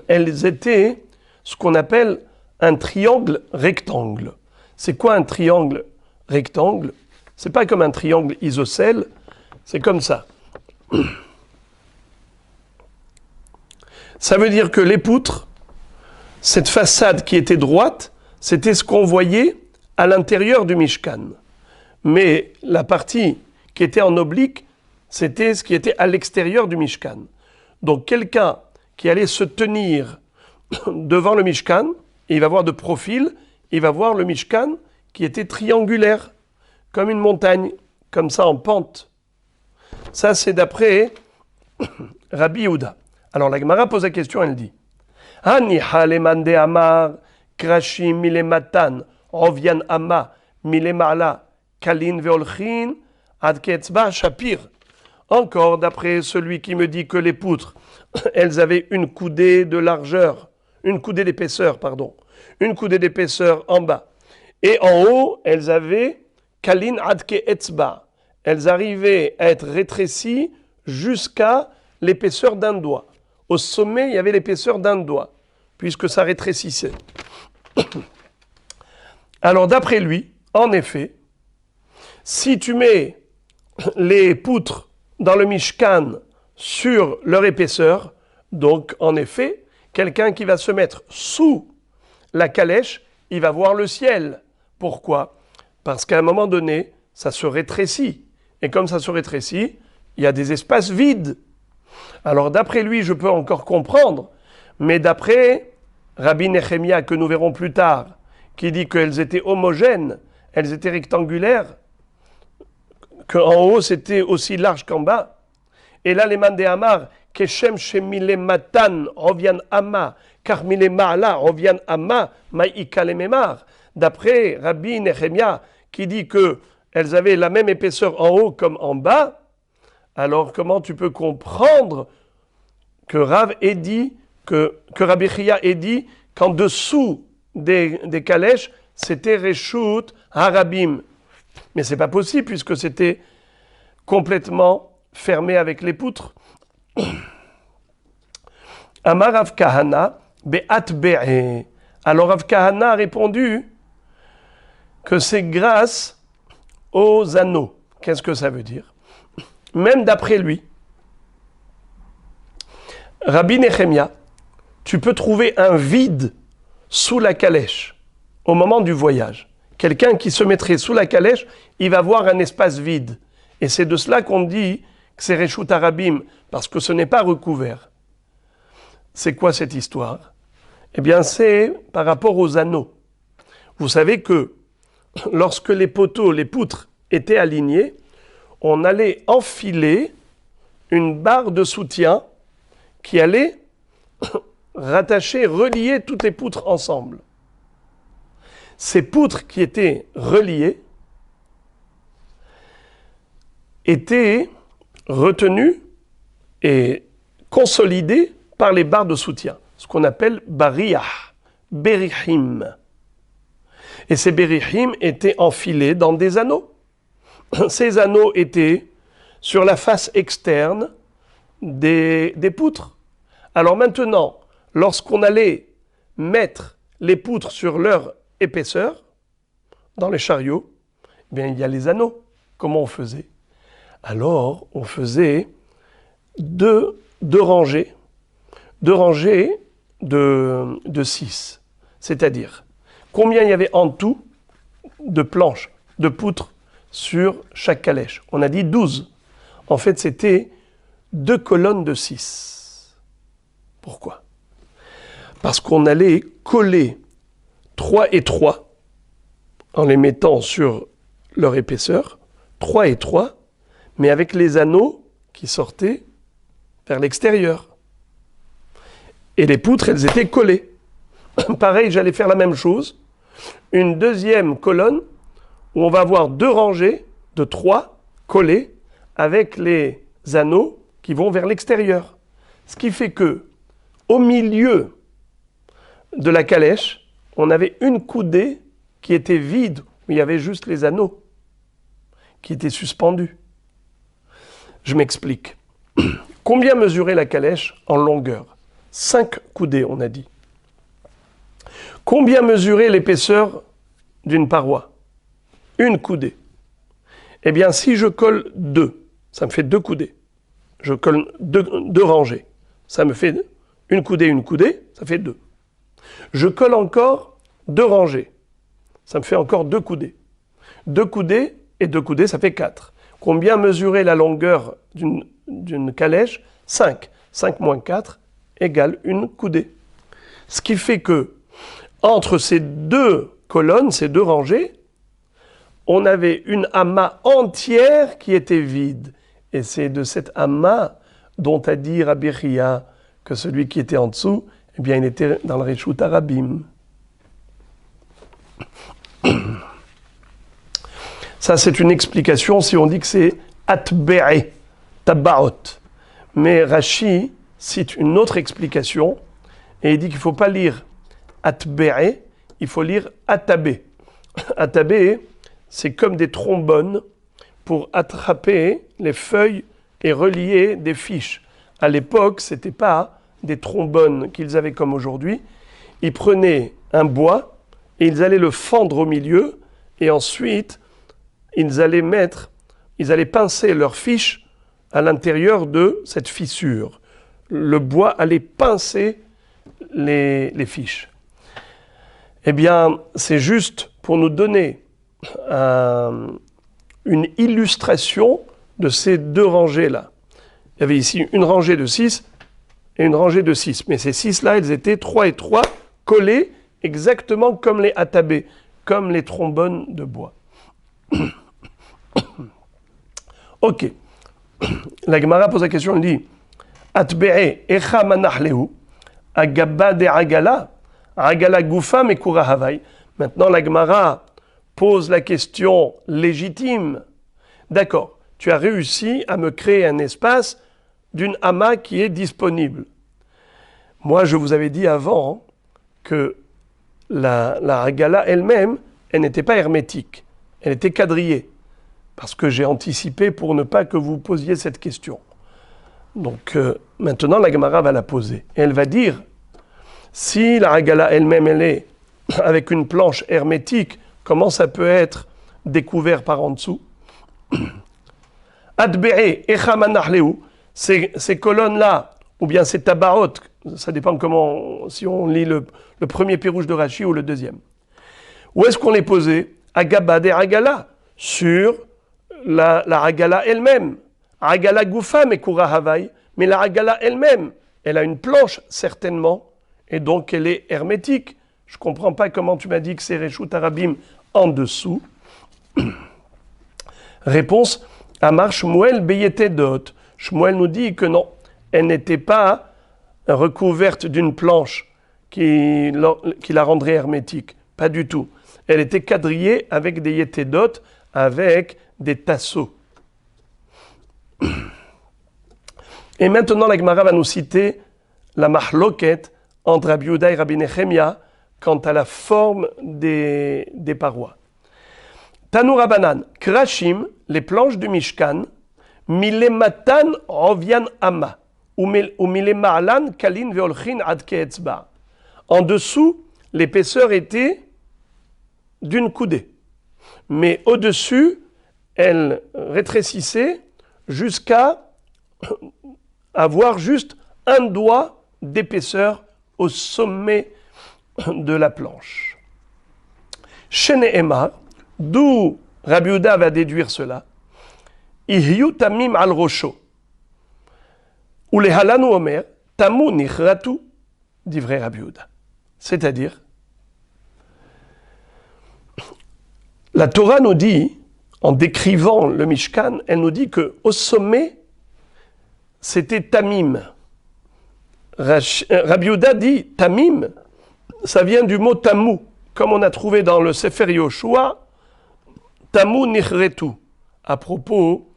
Elles étaient ce qu'on appelle un triangle rectangle. C'est quoi un triangle rectangle? C'est pas comme un triangle isocèle, c'est comme ça. Ça veut dire que les poutres, cette façade qui était droite, c'était ce qu'on voyait à l'intérieur du Mishkan. Mais la partie qui était en oblique, c'était ce qui était à l'extérieur du Mishkan. Donc quelqu'un qui allait se tenir devant le Mishkan, et il va voir de profil, il va voir le Mishkan qui était triangulaire, comme une montagne, comme ça en pente. Ça c'est d'après Rabbi Yehuda. Alors la Gemara pose la question, elle dit Hani haleman de amar, krashim milematan, rovyan ama, milemala, kalin veolchin, ad ketzba shapir. Encore d'après celui qui me dit que les poutres, elles avaient une coudée de largeur, une coudée d'épaisseur, pardon, une coudée d'épaisseur en bas. Et en haut, elles avaient kalin ad ketzba. Elles arrivaient à être rétrécies jusqu'à l'épaisseur d'un doigt. Au sommet, il y avait l'épaisseur d'un doigt, puisque ça rétrécissait. Alors d'après lui, en effet, si tu mets les poutres dans le Mishkan sur leur épaisseur, donc en effet, quelqu'un qui va se mettre sous la calèche, il va voir le ciel. Pourquoi? Parce qu'à un moment donné, ça se rétrécit. Et comme ça se rétrécit, il y a des espaces vides. Alors d'après lui, je peux encore comprendre, mais d'après Rabbi Nehemia, que nous verrons plus tard, qui dit qu'elles étaient homogènes, elles étaient rectangulaires, qu'en haut c'était aussi large qu'en bas. Et là, les man de Amar, Keshem shemile matan rovian ama, car mile ma'ala rovian ama, maïka le memar. D'après Rabbi Nehemia, qui dit qu'elles avaient la même épaisseur en haut comme en bas, alors comment tu peux comprendre que Rav ait dit, que Rabbi Chia ait dit qu'en dessous des calèches, c'était Reshut Harabim. Mais c'est pas possible puisque c'était complètement fermé avec les poutres. Amar Rav Kahana be'at be'e. Alors Rav Kahana a répondu que c'est grâce aux anneaux. Qu'est-ce que ça veut dire? Même d'après lui, Rabbi Nechemia, tu peux trouver un vide sous la calèche au moment du voyage. Quelqu'un qui se mettrait sous la calèche, il va voir un espace vide. Et c'est de cela qu'on dit que c'est Reshut Harabim, parce que ce n'est pas recouvert. C'est quoi cette histoire? Eh bien, c'est par rapport aux anneaux. Vous savez que lorsque les poteaux, les poutres étaient alignés, on allait enfiler une barre de soutien qui allait rattacher, relier toutes les poutres ensemble. Ces poutres qui étaient reliées étaient retenues et consolidées par les barres de soutien, ce qu'on appelle bariyah, berihim. Et ces berihim étaient enfilés dans des anneaux. Ces anneaux étaient sur la face externe des poutres. Alors maintenant, lorsqu'on allait mettre les poutres sur leur épaisseur, dans les chariots, eh bien, il y a les anneaux. Comment on faisait? Alors, on faisait deux rangées de 6. C'est-à-dire, combien il y avait en tout de planches, de poutres sur chaque calèche? On a dit 12. En fait, c'était 2 colonnes de 6. Pourquoi? Parce qu'on allait coller 3 et 3 en les mettant sur leur épaisseur, 3 et 3, mais avec les anneaux qui sortaient vers l'extérieur. Et les poutres, elles étaient collées. Pareil, j'allais faire la même chose. Une deuxième colonne où on va avoir 2 rangées de 3 collées avec les anneaux qui vont vers l'extérieur. Ce qui fait que, au milieu de la calèche, on avait une coudée qui était vide, où il y avait juste les anneaux qui étaient suspendus. Je m'explique. Combien mesurait la calèche en longueur? 5 coudées, on a dit. Combien mesurait l'épaisseur d'une paroi? 1 coudée. Eh bien, si je colle 2, ça me fait 2 coudées. Je colle 2 rangées. Ça me fait 1 coudée, ça fait 2. Je colle encore 2 rangées. Ça me fait encore 2 coudées. 2 coudées et 2 coudées, ça fait 4. Combien mesurait la longueur d'une calèche? 5. 5 moins 4 égale 1 coudée. Ce qui fait que, entre ces 2 colonnes, ces 2 rangées, on avait une amas entière qui était vide. Et c'est de cette amas dont a dit Rabbi Chia que celui qui était en dessous, eh bien, il était dans le Reshut Harabim. Ça, c'est une explication si on dit que c'est atbe'e, tabaot. Mais Rashi cite une autre explication et il dit qu'il ne faut pas lire atbe'e, il faut lire atabé. Atabé, c'est comme des trombones pour attraper les feuilles et relier des fiches. À l'époque, ce n'était pas des trombones qu'ils avaient comme aujourd'hui. Ils prenaient un bois et ils allaient le fendre au milieu et ensuite ils allaient pincer leurs fiches à l'intérieur de cette fissure. Le bois allait pincer les fiches. Eh bien, c'est juste pour nous donner une illustration de ces 2 rangées-là. Il y avait ici une rangée de 6 et une rangée de 6. Mais ces 6-là, elles étaient 3 et 3 collés exactement comme les atabés, comme les trombones de bois. Ok. La Gemara pose la question, elle dit Atbe'e echa manahlehu agaba de agala agala gufa mekura havai. Maintenant, la Gemara pose la question légitime. D'accord, tu as réussi à me créer un espace d'une amas qui est disponible. Moi, je vous avais dit avant que la agala elle-même, elle n'était pas hermétique, elle était quadrillée. parce que j'ai anticipé pour ne pas que vous posiez cette question. Donc maintenant la Gemara va la poser. Et elle va dire, si la Hagala elle-même elle est avec une planche hermétique, comment ça peut être découvert par en dessous? Adbe'e echamanachleu, ces colonnes-là, ou bien ces tabaot, ça dépend comment, si on lit le premier pirouche de Rashi ou le deuxième. Où est-ce qu'on les posait? Agaba de Hagala, sur la Hagala elle-même. Hagala Goufa Mekura Havaï, mais la Hagala elle-même, elle a une planche certainement, et donc elle est hermétique. Je ne comprends pas comment tu m'as dit que c'est Reshut Arabim en dessous. Réponse, Amar Shmuel Beyetedot. Shmuel nous dit que non, elle n'était pas recouverte d'une planche qui la rendrait hermétique. Pas du tout. Elle était quadrillée avec des Yetedot, avec des tasseaux. Et maintenant, la Gemara va nous citer la mahloket entre Rabbi Yehuda et Rabbi Nechemia quant à la forme des parois. Tanu Rabanan, Krashim, les planches du Mishkan, Milematan Rovian Ama, ou Milema'alan Kalin Veolchin Ad Keetzba. En dessous, l'épaisseur était d'une coudée. Mais au-dessus, elle rétrécissait jusqu'à avoir juste un doigt d'épaisseur au sommet de la planche. Shene Emar, d'où Rabbi Yehuda va déduire cela, Ihyu tamim al rosho, ou les halanu omer, tamu nichratu, dit vrai Rabbi Yehuda. C'est-à-dire, la Torah nous dit, en décrivant le Mishkan, elle nous dit qu'au sommet, c'était tamim. Rabbi Yehuda dit tamim, ça vient du mot tamu, comme on a trouvé dans le Sefer Yoshua, tamu nichretu, à propos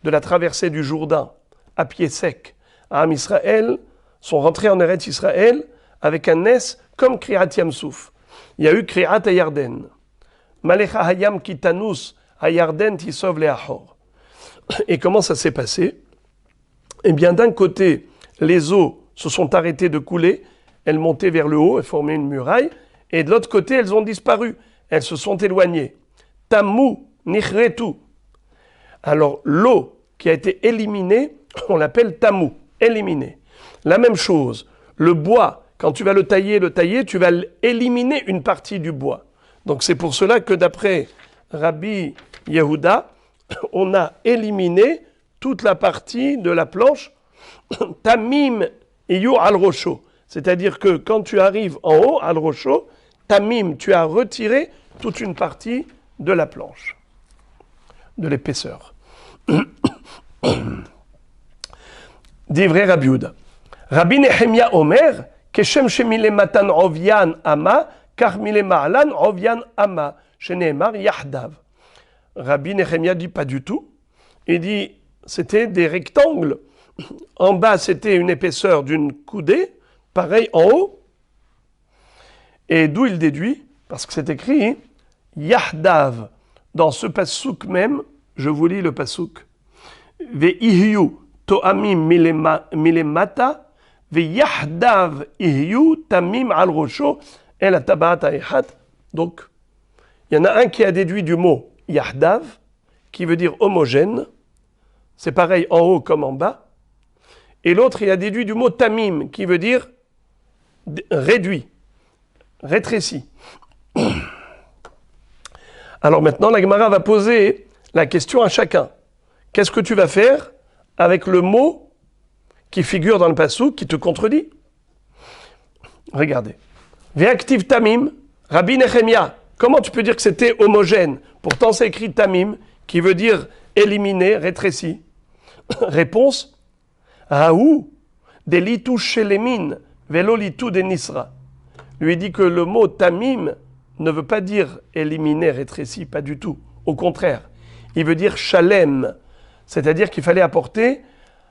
de la traversée du Jourdain, à pied sec. Am Israël sont rentrés en Eretz Israël avec un nes comme Kriat Yamsouf. Il y a eu Kriat Ayarden. Malecha Hayam Kitanus Ayarden Tisov Leachor. Et comment ça s'est passé? Eh bien, d'un côté, les eaux se sont arrêtées de couler, elles montaient vers le haut et formaient une muraille, et de l'autre côté, elles ont disparu, elles se sont éloignées. Tamu Nichretu. Alors, l'eau qui a été éliminée, on l'appelle tamu, éliminée. La même chose, le bois, quand tu vas le tailler, tu vas éliminer une partie du bois. Donc c'est pour cela que d'après Rabbi Yehuda, on a éliminé toute la partie de la planche tamim iyu al rosho. C'est-à-dire que quand tu arrives en haut, al rosho, tamim, tu as retiré toute une partie de la planche, de l'épaisseur. Dit vrai Rabbi Yehuda. Rabbi Nechemia Omer, Keshem shemile matan ovian ama, car mile ma'alan ovian ama, sheneemar yahdav. Rabbi Nechemia dit pas du tout. Il dit c'était des rectangles. En bas c'était une épaisseur d'une coudée, pareil en haut. Et d'où il déduit, parce que c'est écrit yahdav. Dans ce pasouk même, je vous lis le pasouk. Ve'ihyu to'amim milemata ve'yahdav ihyu tamim al rosho el tabaat ha'echat. Donc, il y en a un qui a déduit du mot yahdav, qui veut dire homogène. C'est pareil en haut comme en bas. Et l'autre, il a déduit du mot tamim, qui veut dire réduit, rétréci. Alors maintenant, la Gemara va poser la question à chacun. Qu'est-ce que tu vas faire avec le mot qui figure dans le passouk qui te contredit? Regardez. Ve'aktiv tamim, Rabbi Nechemia. Comment tu peux dire que c'était homogène? Pourtant, c'est écrit tamim, qui veut dire éliminer, rétréci. Réponse. Aou, delitu shelemin, velolitu de nisra. Lui dit que le mot tamim ne veut pas dire éliminer, rétréci, pas du tout. Au contraire, il veut dire shalem, c'est-à-dire qu'il fallait apporter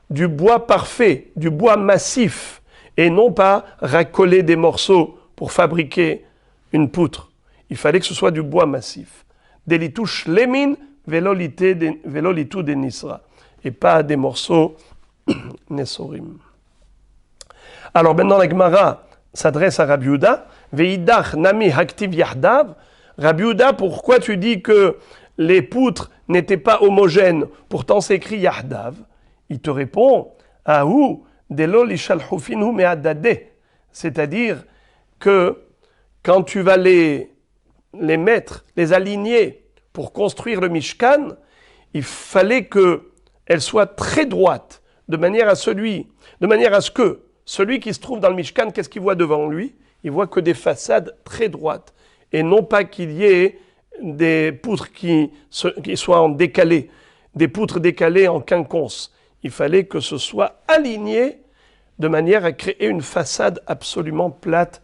du bois parfait, du bois massif, et non pas racoler des morceaux pour fabriquer une poutre. Il fallait que ce soit du bois massif. Delitu shlemin velolitu de nisra, et pas des morceaux nesorim. Alors maintenant la Gemara s'adresse à Rabbi Yehuda, veidach nami haktiv yahdav. Rabbi Yehuda, pourquoi tu dis que les poutres n'étaient pas homogènes, pourtant c'est écrit yahdav? Il te répond, ahu delo lishalhufinu me'adade, c'est-à-dire que quand tu vas les mettre, les aligner pour construire le Mishkan, il fallait qu'elles soient très droites, de manière à ce que celui qui se trouve dans le Mishkan, qu'est-ce qu'il voit devant lui? Il voit que des façades très droites, et non pas qu'il y ait des poutres qui soient en décalé, des poutres décalées en quinconce. Il fallait que ce soit aligné de manière à créer une façade absolument plate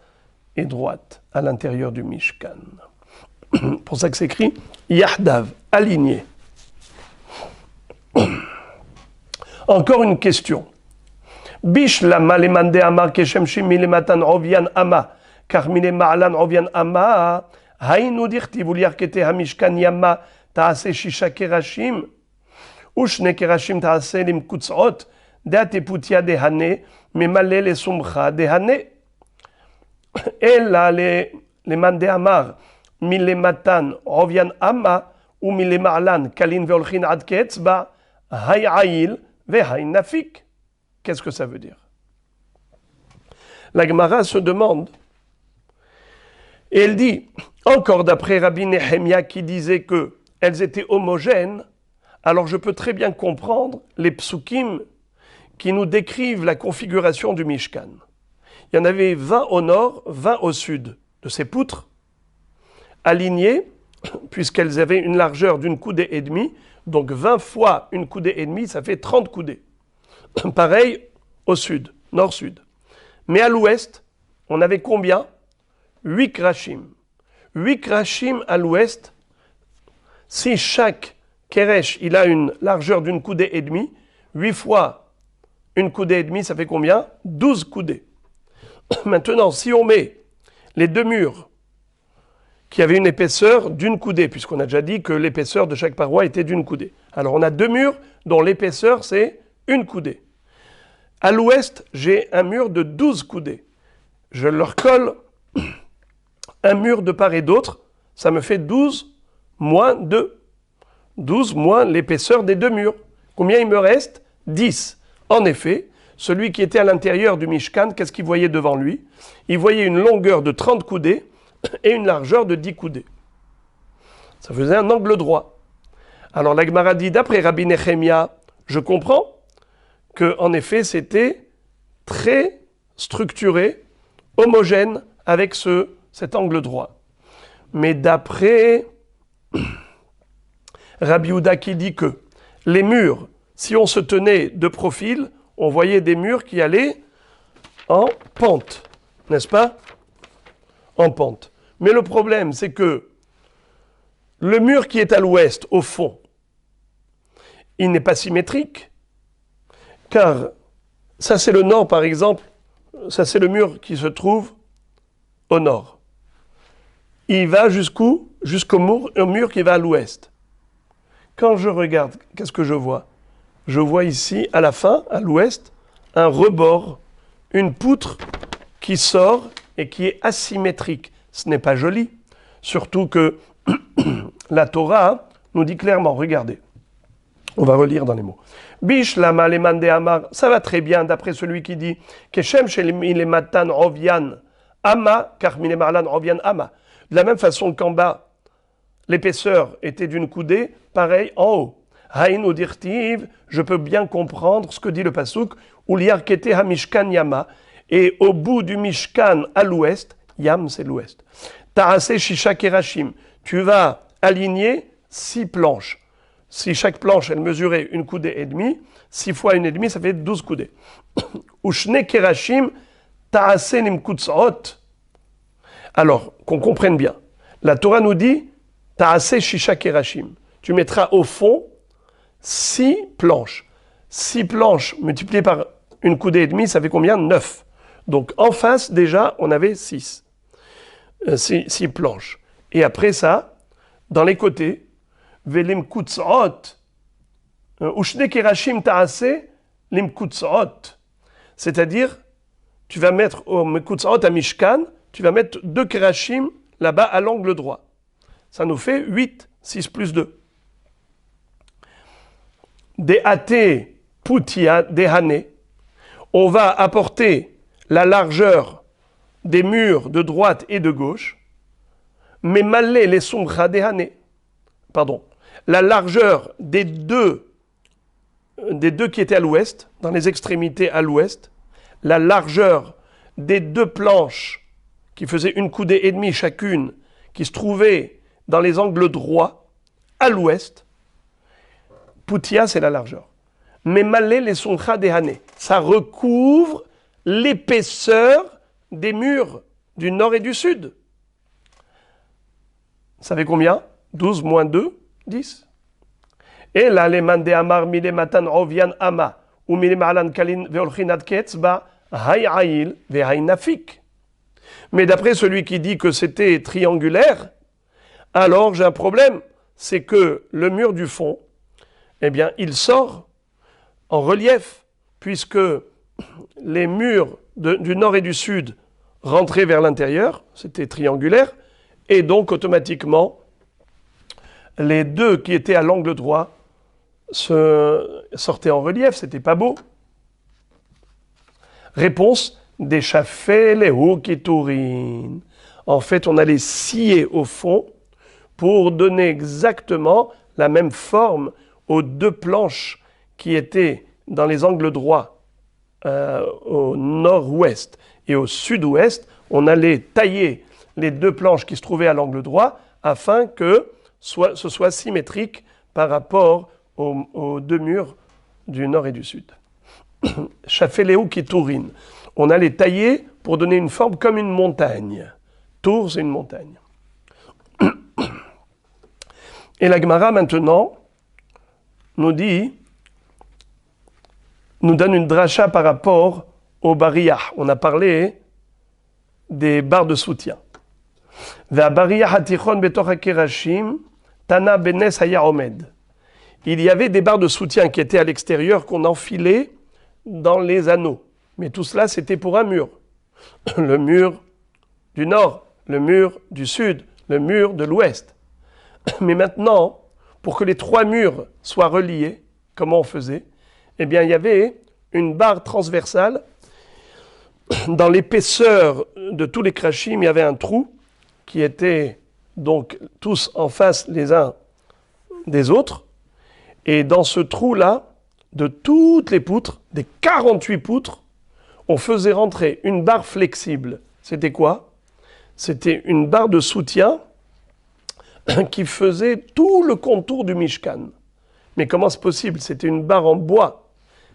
et droite à l'intérieur du Mishkan. Pour ça que c'est écrit Yahdav, aligné. Encore une question. Bish lama lemande amar keshem shimi lematan ovian ama, car mine ma'alan ovian ama, hainu dirti vuliarkete hamishkan yama taase shisha kerashim, ushne kerashim taase lim kutzot, deate putia dehane, memale le sumcha dehane. Ella le mande amar, mile matan ovian ama, ou mile ma'alan kalin veolchin ad keetzba, hay aïl ve hay nafik. Qu'est-ce que ça veut dire? La Gemara se demande, et elle dit, encore d'après Rabbi Nehemia qui disait qu'elles étaient homogènes, alors je peux très bien comprendre les psukim qui nous décrivent la configuration du Mishkan. Il y en avait 20 au nord, 20 au sud de ces poutres, alignées, puisqu'elles avaient une largeur d'une coudée et demie, donc 20 fois une coudée et demie, ça fait 30 coudées. Pareil au sud, nord-sud. Mais à l'ouest, on avait combien? 8 krashim. 8 krashim à l'ouest. Si chaque keresh, il a une largeur d'une coudée et demie, 8 fois une coudée et demie, ça fait combien? 12 coudées. Maintenant, si on met les deux murs qui avaient une épaisseur d'une coudée, puisqu'on a déjà dit que l'épaisseur de chaque paroi était d'une coudée. Alors on a deux murs dont l'épaisseur c'est une coudée. À l'ouest, j'ai un mur de 12 coudées. Je leur colle un mur de part et d'autre, ça me fait 12 moins 2. 12 moins l'épaisseur des deux murs. Combien il me reste? 10. En effet, celui qui était à l'intérieur du Mishkan, qu'est-ce qu'il voyait devant lui? Il voyait une longueur de 30 coudées et une largeur de 10 coudées. Ça faisait un angle droit. Alors la Gemara dit, d'après Rabbi Nehemia, je comprends que en effet c'était très structuré, homogène avec cet angle droit. Mais d'après Rabbi Yehuda qui dit que les murs, si on se tenait de profil, on voyait des murs qui allaient en pente, n'est-ce pas? En pente. Mais le problème, c'est que le mur qui est à l'ouest, au fond, il n'est pas symétrique, car ça c'est le nord par exemple, ça c'est le mur qui se trouve au nord. Il va jusqu'où? Jusqu'au mur qui va à l'ouest. Quand je regarde, qu'est-ce que je vois? Je vois ici, à la fin, à l'ouest, un rebord, une poutre qui sort et qui est asymétrique. Ce n'est pas joli. Surtout que la Torah nous dit clairement, regardez, on va relire dans les mots. Bish lama lemande amar, ça va très bien d'après celui qui dit Keshem shelematan rovian ama, car minemarlan rovian ama. De la même façon qu'en bas, l'épaisseur était d'une coudée, pareil en haut. Haïnu dirtiv, je peux bien comprendre ce que dit le pasuk, uliarkete hamishkan yama, et au bout du Mishkan à l'ouest, Yam c'est l'ouest, Taase shisha kerashim, tu vas aligner 6 planches. Si chaque planche elle mesurait une coudée et demie, 6 fois une et demie, ça fait 12 coudées. Ushne kerashim taase nim kutzot. Alors, qu'on comprenne bien, la Torah nous dit Taase shisha kerashim. Tu mettras au fond 6 planches. 6 planches multipliées par une coudée et demie, ça fait combien? 9. Donc en face, déjà, on avait 6 planches. Et après ça, dans les côtés, velim kutzot, ushne kerashim ta'ase lim kutzot. C'est-à-dire, tu vas mettre au Mekutzot à Mishkan, tu vas mettre 2 kerashim là-bas à l'angle droit. Ça nous fait 8, 6 plus 2. Des athées putia, des hané. On va apporter la largeur des murs de droite et de gauche, mais malé les sumcha des hané. Pardon. La largeur des deux qui étaient à l'ouest, dans les extrémités à l'ouest, la largeur des 2 planches qui faisaient une coudée et demie chacune, qui se trouvaient dans les angles droits, à l'ouest, Poutia, c'est la largeur. Mais Malé, les Soncha des Hané, ça recouvre l'épaisseur des murs du nord et du sud. Vous savez combien? 12 moins 2, 10. Et là, les mande amar mile matan ovian ama, ou mile malan kalin veolchinat ketzba, hay aïl ve hay nafik. Mais d'après celui qui dit que c'était triangulaire, alors j'ai un problème. C'est que le mur du fond, eh bien, il sort en relief, puisque les murs du nord et du sud rentraient vers l'intérieur, c'était triangulaire, et donc automatiquement, les 2 qui étaient à l'angle droit sortaient en relief, c'était pas beau. Réponse, d'échaffer les hokitourines. En fait, on allait scier au fond pour donner exactement la même forme aux 2 planches qui étaient dans les angles droits au nord-ouest et au sud-ouest. On allait tailler les 2 planches qui se trouvaient à l'angle droit afin que ce soit symétrique par rapport aux 2 murs du nord et du sud. Chafeléou qui tourine. On allait tailler pour donner une forme comme une montagne. Tours, c'est une montagne. Et la Gemara maintenant nous donne une dracha par rapport au bariyah. On a parlé des barres de soutien. Il y avait des barres de soutien qui étaient à l'extérieur qu'on enfilait dans les anneaux. Mais tout cela, c'était pour un mur. Le mur du nord, le mur du sud, le mur de l'ouest. Mais maintenant, pour que les 3 murs soient reliés, comment on faisait? Eh bien, il y avait une barre transversale. Dans l'épaisseur de tous les krashim, il y avait un trou qui était donc tous en face les uns des autres. Et dans ce trou-là, de toutes les poutres, des 48 poutres, on faisait rentrer une barre flexible. C'était quoi? C'était une barre de soutien qui faisait tout le contour du Mishkan. Mais comment c'est possible? C'était une barre en bois.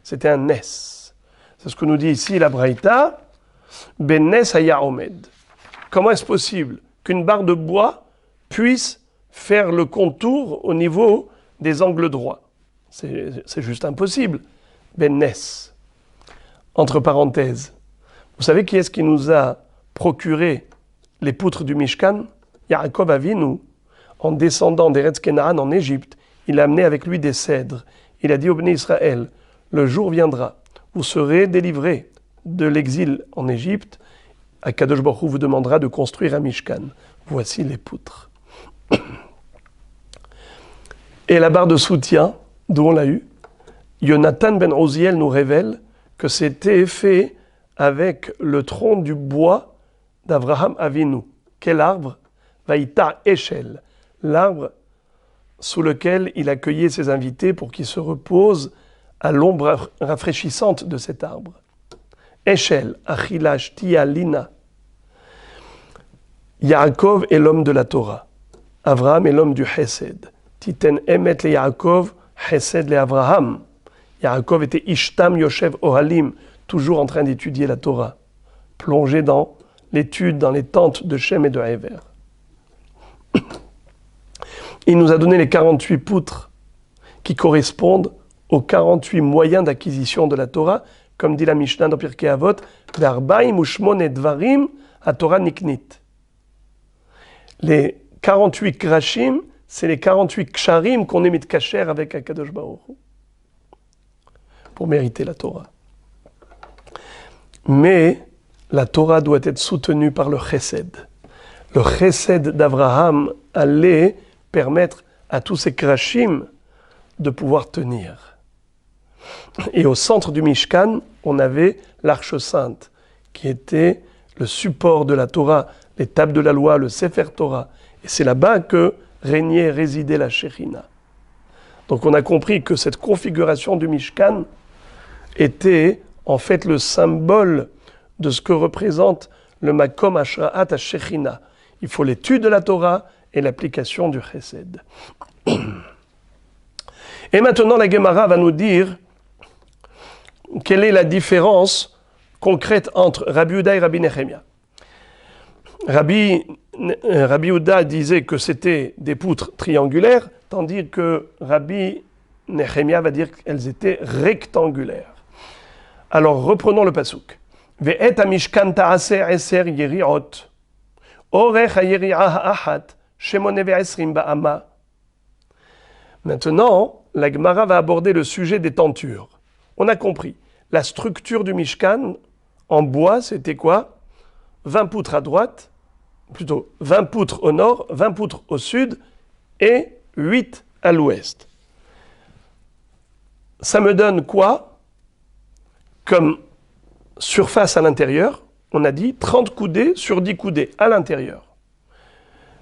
C'était un nes. C'est ce que nous dit ici la Braïta. Ben nes haya omed. Comment est-ce possible qu'une barre de bois puisse faire le contour au niveau des angles droits? C'est juste impossible. Ben nes. Entre parenthèses. Vous savez qui est-ce qui nous a procuré les poutres du Mishkan? Yaakov Avinu, en descendant d'Eretz Kenaan en Égypte, il a amené avec lui des cèdres. Il a dit au Béné Israël, le jour viendra, vous serez délivrés de l'exil en Égypte. Akadosh Baruch Hu vous demandera de construire un Mishkan. Voici les poutres. Et la barre de soutien, d'où on l'a eu, Yonatan ben Oziel nous révèle que c'était fait avec le tronc du bois d'Avraham Avinu. Quel arbre? Vaïta Eshel, l'arbre sous lequel il accueillait ses invités pour qu'ils se reposent à l'ombre rafraîchissante de cet arbre. Eshel, Achilash, Tia, Lina. Yaakov est l'homme de la Torah. Avraham est l'homme du Chesed. Titen Emet le Yaakov, Chesed le Avraham. Yaakov était Ishtam Yoshev Ohalim, toujours en train d'étudier la Torah, plongé dans l'étude dans les tentes de Shem et de Hever. Il nous a donné les 48 poutres qui correspondent aux 48 moyens d'acquisition de la Torah, comme dit la Mishnah dans Pirkei Avot, Ve'arbaim u'shmone dvarim haTorah niknit. Les 48 krashim, c'est les 48 ksharim qu'on est mitkacher avec Akadosh Baruch Hu pour mériter la Torah. Mais la Torah doit être soutenue par le chesed. Le chesed d'Abraham allait permettre à tous ces krashim de pouvoir tenir. Et au centre du Mishkan, on avait l'Arche Sainte, qui était le support de la Torah, les tables de la loi, le Sefer Torah. Et c'est là-bas que régnait, résidait la Shekhinah. Donc on a compris que cette configuration du Mishkan était en fait le symbole de ce que représente le Makom Hashraat HaShekhinah. Il faut l'étude de la Torah et l'application du Chesed. Et maintenant, la Gemara va nous dire quelle est la différence concrète entre Rabbi Yehuda et Rabbi Nechemia. Rabbi Yehuda disait que c'était des poutres triangulaires, tandis que Rabbi Nechemia va dire qu'elles étaient rectangulaires. Alors reprenons le pasuk. Ve'et hamishkan ta'aseh 10 yeri'ot. Orech hayeri'ah ha'achat shemone ve'esrim ba'ama. Maintenant, la Gemara va aborder le sujet des tentures. On a compris. La structure du Mishkan, en bois, c'était quoi? 20 poutres à droite, plutôt 20 poutres au nord, 20 poutres au sud et 8 à l'ouest. Ça me donne quoi? Comme surface à l'intérieur, on a dit 30 coudées sur 10 coudées à l'intérieur.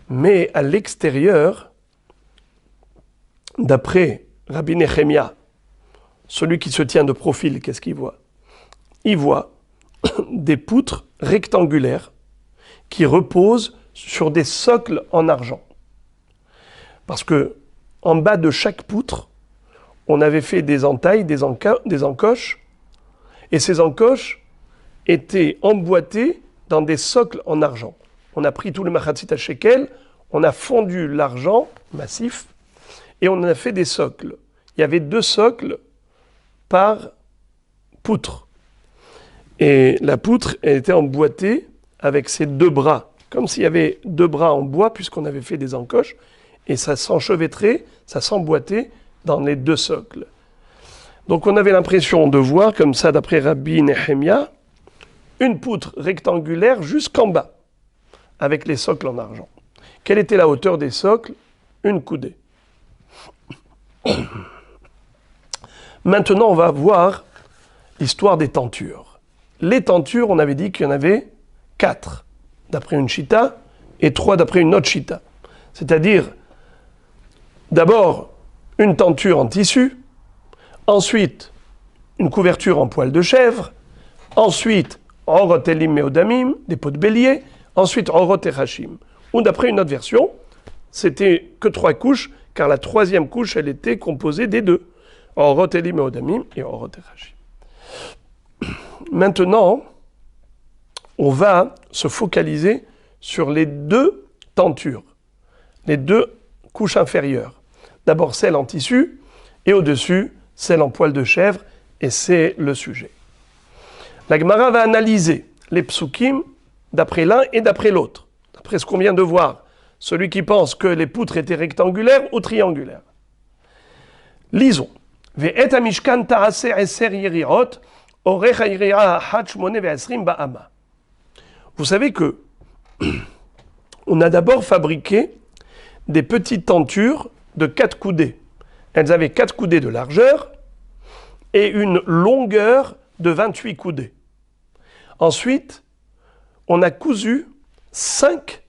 Mais à l'extérieur, d'après Rabbi Nechemia, celui qui se tient de profil, qu'est-ce qu'il voit? Il voit des poutres rectangulaires qui reposent sur des socles en argent. Parce que en bas de chaque poutre, on avait fait des entailles, des encoches, et ces encoches étaient emboîtées dans des socles en argent. On a pris tout le machatzit à shekel, on a fondu l'argent massif, et on en a fait des socles. Il y avait 2 socles par poutre. Et la poutre, elle était emboîtée avec ses 2 bras, comme s'il y avait 2 bras en bois, puisqu'on avait fait des encoches, et ça s'enchevêtrait, ça s'emboîtait dans les 2 socles. Donc on avait l'impression de voir, comme ça d'après Rabbi Nechemia, une poutre rectangulaire jusqu'en bas, avec les socles en argent. Quelle était la hauteur des socles? 1 coudée. Maintenant, on va voir l'histoire des tentures. Les tentures, on avait dit qu'il y en avait 4, d'après une chita, et 3 d'après une autre chita. C'est-à-dire, d'abord, une tenture en tissu, ensuite, une couverture en poil de chèvre, ensuite, orot elim meodamim, des peaux de bélier, ensuite, orot echashim. Ou d'après une autre version, c'était que 3 couches, car la 3e couche, elle était composée des 2. Orot elim meodamim et orot echashim. Maintenant, on va se focaliser sur les 2 tentures, les 2 couches inférieures. D'abord celle en tissu, et au-dessus, celle en poil de chèvre, et c'est le sujet. La Gemara va analyser les psukim d'après l'un et d'après l'autre, d'après ce qu'on vient de voir. Celui qui pense que les poutres étaient rectangulaires ou triangulaires. Lisons. Ve'et hamishkan ta'aseh 10 yeri'ot, orech hayeri'ah ha'achat shmone ve'esrim ba'ama. Vous savez que on a d'abord fabriqué des petites tentures de 4 coudées. Elles avaient 4 coudées de largeur et une longueur de 28 coudées. Ensuite, on a cousu 5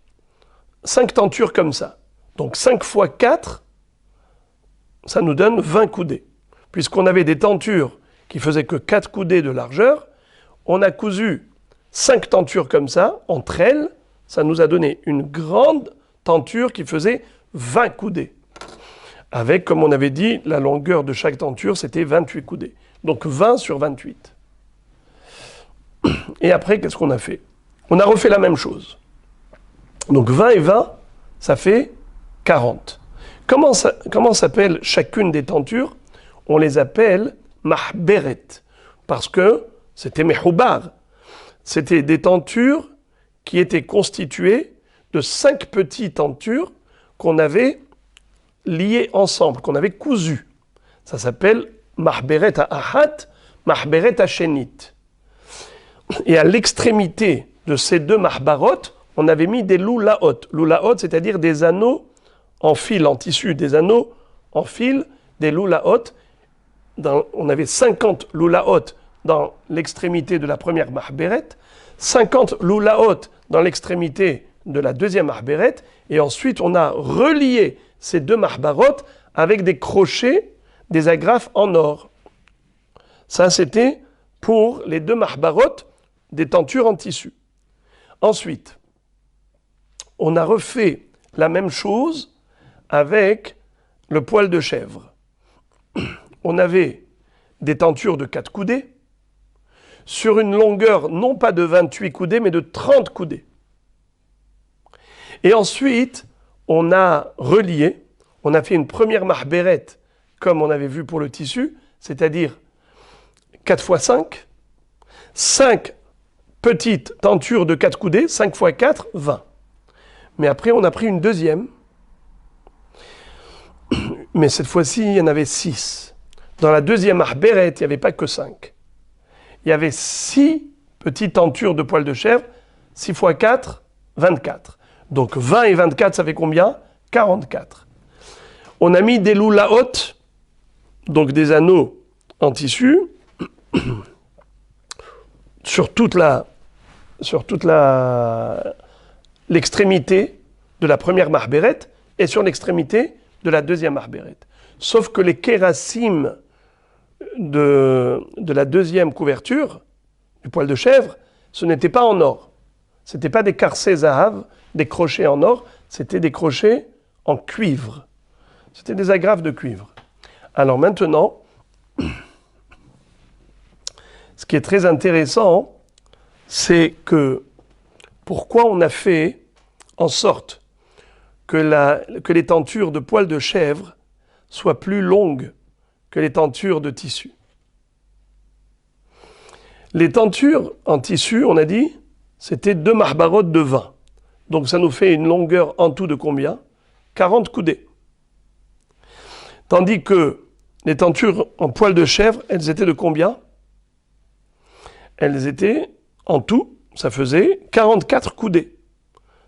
tentures comme ça. Donc 5 fois 4, ça nous donne 20 coudées. Puisqu'on avait des tentures qui faisaient que 4 coudées de largeur, on a cousu 5 tentures comme ça, entre elles, ça nous a donné une grande tenture qui faisait 20 coudées. Avec, comme on avait dit, la longueur de chaque tenture, c'était 28 coudées. Donc 20 sur 28. Et après, qu'est-ce qu'on a fait? On a refait la même chose. Donc 20 et 20, ça fait 40. Comment s'appelle chacune des tentures? On les appelle mahberet, parce que c'était mehoubar. C'était des tentures qui étaient constituées de 5 petites tentures qu'on avait liés ensemble, qu'on avait cousus. Ça s'appelle Mahberet Ahat, Mahberet Hashenit. Et à l'extrémité de ces deux mahbarot, on avait mis des loulaot. Loulaot, c'est-à-dire des anneaux en fil, en tissu, des anneaux en fil, des loulaot. On avait 50 loulaot dans l'extrémité de la première mahberet, 50 loulaot dans l'extrémité de la deuxième mahberet, et ensuite on a relié ces deux mahbarot avec des crochets, des agrafes en or. Ça, c'était pour les deux mahbarot des tentures en tissu. Ensuite, on a refait la même chose avec le poil de chèvre. On avait des tentures de 4 coudées sur une longueur non pas de 28 coudées, mais de 30 coudées. Et ensuite, on a relié, on a fait une première mahberet, comme on avait vu pour le tissu, c'est-à-dire 4 x 5, 5 petites tentures de 4 coudées, 5 x 4, 20. Mais après, on a pris une deuxième, mais cette fois-ci, il y en avait 6. Dans la deuxième mahberet, il n'y avait pas que 5. Il y avait 6 petites tentures de poil de chèvre, 6 x 4, 24. Donc 20 et 24, ça fait combien ? 44. On a mis des loulaot, donc des anneaux en tissu, sur toute l'extrémité de la première mahberet et sur l'extrémité de la deuxième mahberet. Sauf que les kérassim de la deuxième couverture, du poil de chèvre, ce n'était pas en or. Ce n'était pas des karsé zahav, des crochets en or, c'était des crochets en cuivre. C'était des agrafes de cuivre. Alors maintenant, ce qui est très intéressant, c'est que pourquoi on a fait en sorte que les tentures de poil de chèvre soient plus longues que les tentures de tissu. Les tentures en tissu, on a dit, c'était 2 mahbarot de 20. Donc ça nous fait une longueur en tout de combien ? 40 coudées. Tandis que les tentures en poil de chèvre, elles étaient de combien ? Elles étaient, en tout, ça faisait 44 coudées.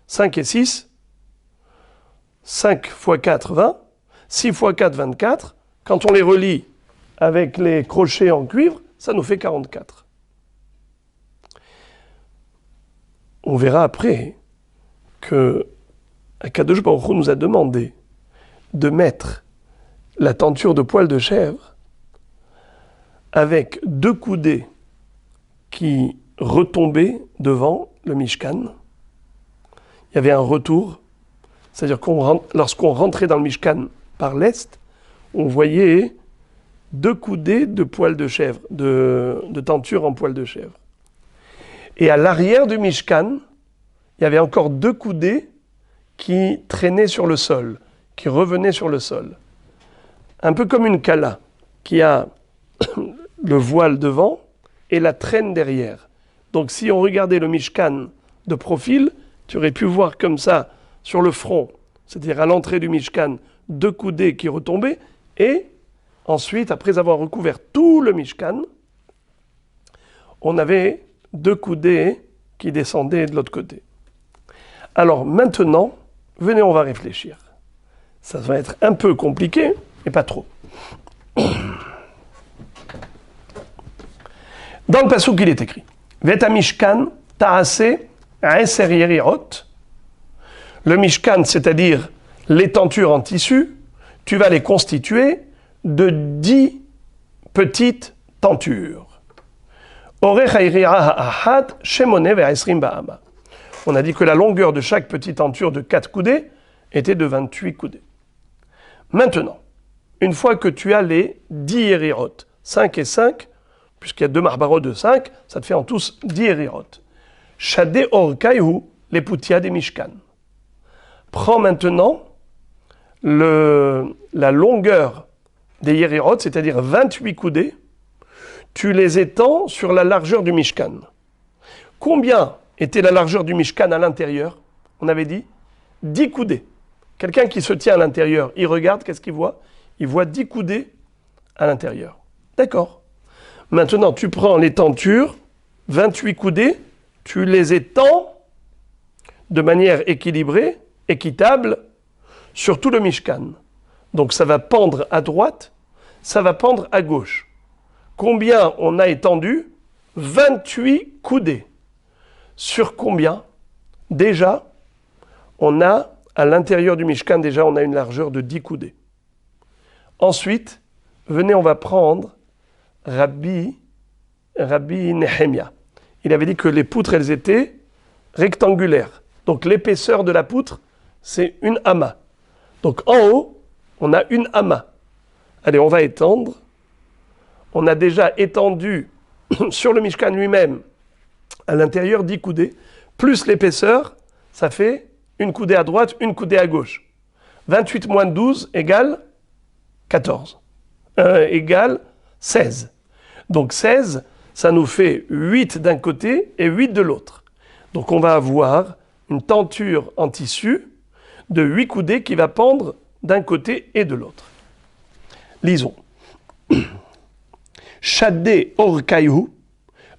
5 et 6, 5 x 4, 20. 6 x 4, 24. Quand on les relie avec les crochets en cuivre, ça nous fait 44. On verra après que Akadosh Baruch Hu nous a demandé de mettre la tenture de poil de chèvre avec 2 coudées qui retombaient devant le Mishkan. Il y avait un retour, c'est-à-dire lorsqu'on rentrait dans le Mishkan par l'est, on voyait 2 coudées de poil de chèvre, de tenture en poil de chèvre. Et à l'arrière du Mishkan, il y avait encore 2 coudées qui traînaient sur le sol, qui revenaient sur le sol. Un peu comme une kala, qui a le voile devant et la traîne derrière. Donc si on regardait le Mishkan de profil, tu aurais pu voir comme ça, sur le front, c'est-à-dire à l'entrée du Mishkan, 2 coudées qui retombaient, et ensuite, après avoir recouvert tout le Mishkan, on avait 2 coudées qui descendaient de l'autre côté. Alors maintenant, venez, on va réfléchir. Ça va être un peu compliqué, mais pas trop. Dans le passouk, il est écrit Veta Mishkan ta'ase 10 yerirot. Le Mishkan, c'est-à-dire les tentures en tissu, tu vas les constituer de 10 petites tentures. Orech ha'iri'a ha'ahad shemone ve'esrim ba'ama. On a dit que la longueur de chaque petite tenture de 4 coudées était de 28 coudées. Maintenant, une fois que tu as les 10 yerirot, 5 et 5, puisqu'il y a 2 marbarot de 5, ça te fait en tous 10 yerirot. Shade orkaihu, les poutia des Mishkan. Prends maintenant la longueur des yerirot, c'est-à-dire 28 coudées, tu les étends sur la largeur du Mishkan. Combien était la largeur du Mishkan à l'intérieur ? On avait dit 10 coudées. Quelqu'un qui se tient à l'intérieur, il regarde, qu'est-ce qu'il voit? Il voit 10 coudées à l'intérieur. D'accord. Maintenant, tu prends les tentures, 28 coudées, tu les étends de manière équilibrée, équitable, sur tout le Mishkan. Donc ça va pendre à droite, ça va pendre à gauche. Combien on a étendu? 28 coudées. Sur combien? Déjà, on a, à l'intérieur du Mishkan, déjà on a une largeur de 10 coudées. Ensuite, venez, on va prendre Rabbi Nehemia. Il avait dit que les poutres, elles étaient rectangulaires. Donc l'épaisseur de la poutre, c'est une amas. Donc en haut, on a une amas. Allez, on va étendre. On a déjà étendu sur le Mishkan lui-même, à l'intérieur, 10 coudées, plus l'épaisseur, ça fait une coudée à droite, une coudée à gauche. 28 moins 12 égale 14. Égale 16. Donc 16, ça nous fait 8 d'un côté et 8 de l'autre. Donc on va avoir une tenture en tissu de 8 coudées qui va pendre d'un côté et de l'autre. Lisons. Shadé Orkaïhu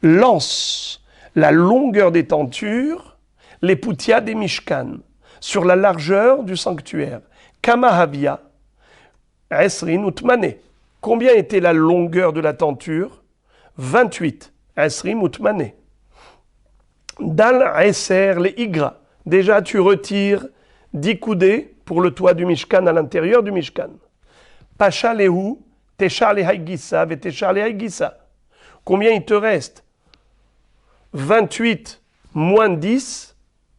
lance la longueur des tentures, les poutia des Mishkan, sur la largeur du sanctuaire. Kamahavia, Esrin Utmane. Combien était la longueur de la tenture? 28. Esrin Utmane. Dal Eser les Igra. Déjà, tu retires 10 coudées pour le toit du Mishkan à l'intérieur du Mishkan. Pacha Lehu, Teshar le Haïgissa, Veteshar le Haïgissa. Combien il te reste? 28 moins 10,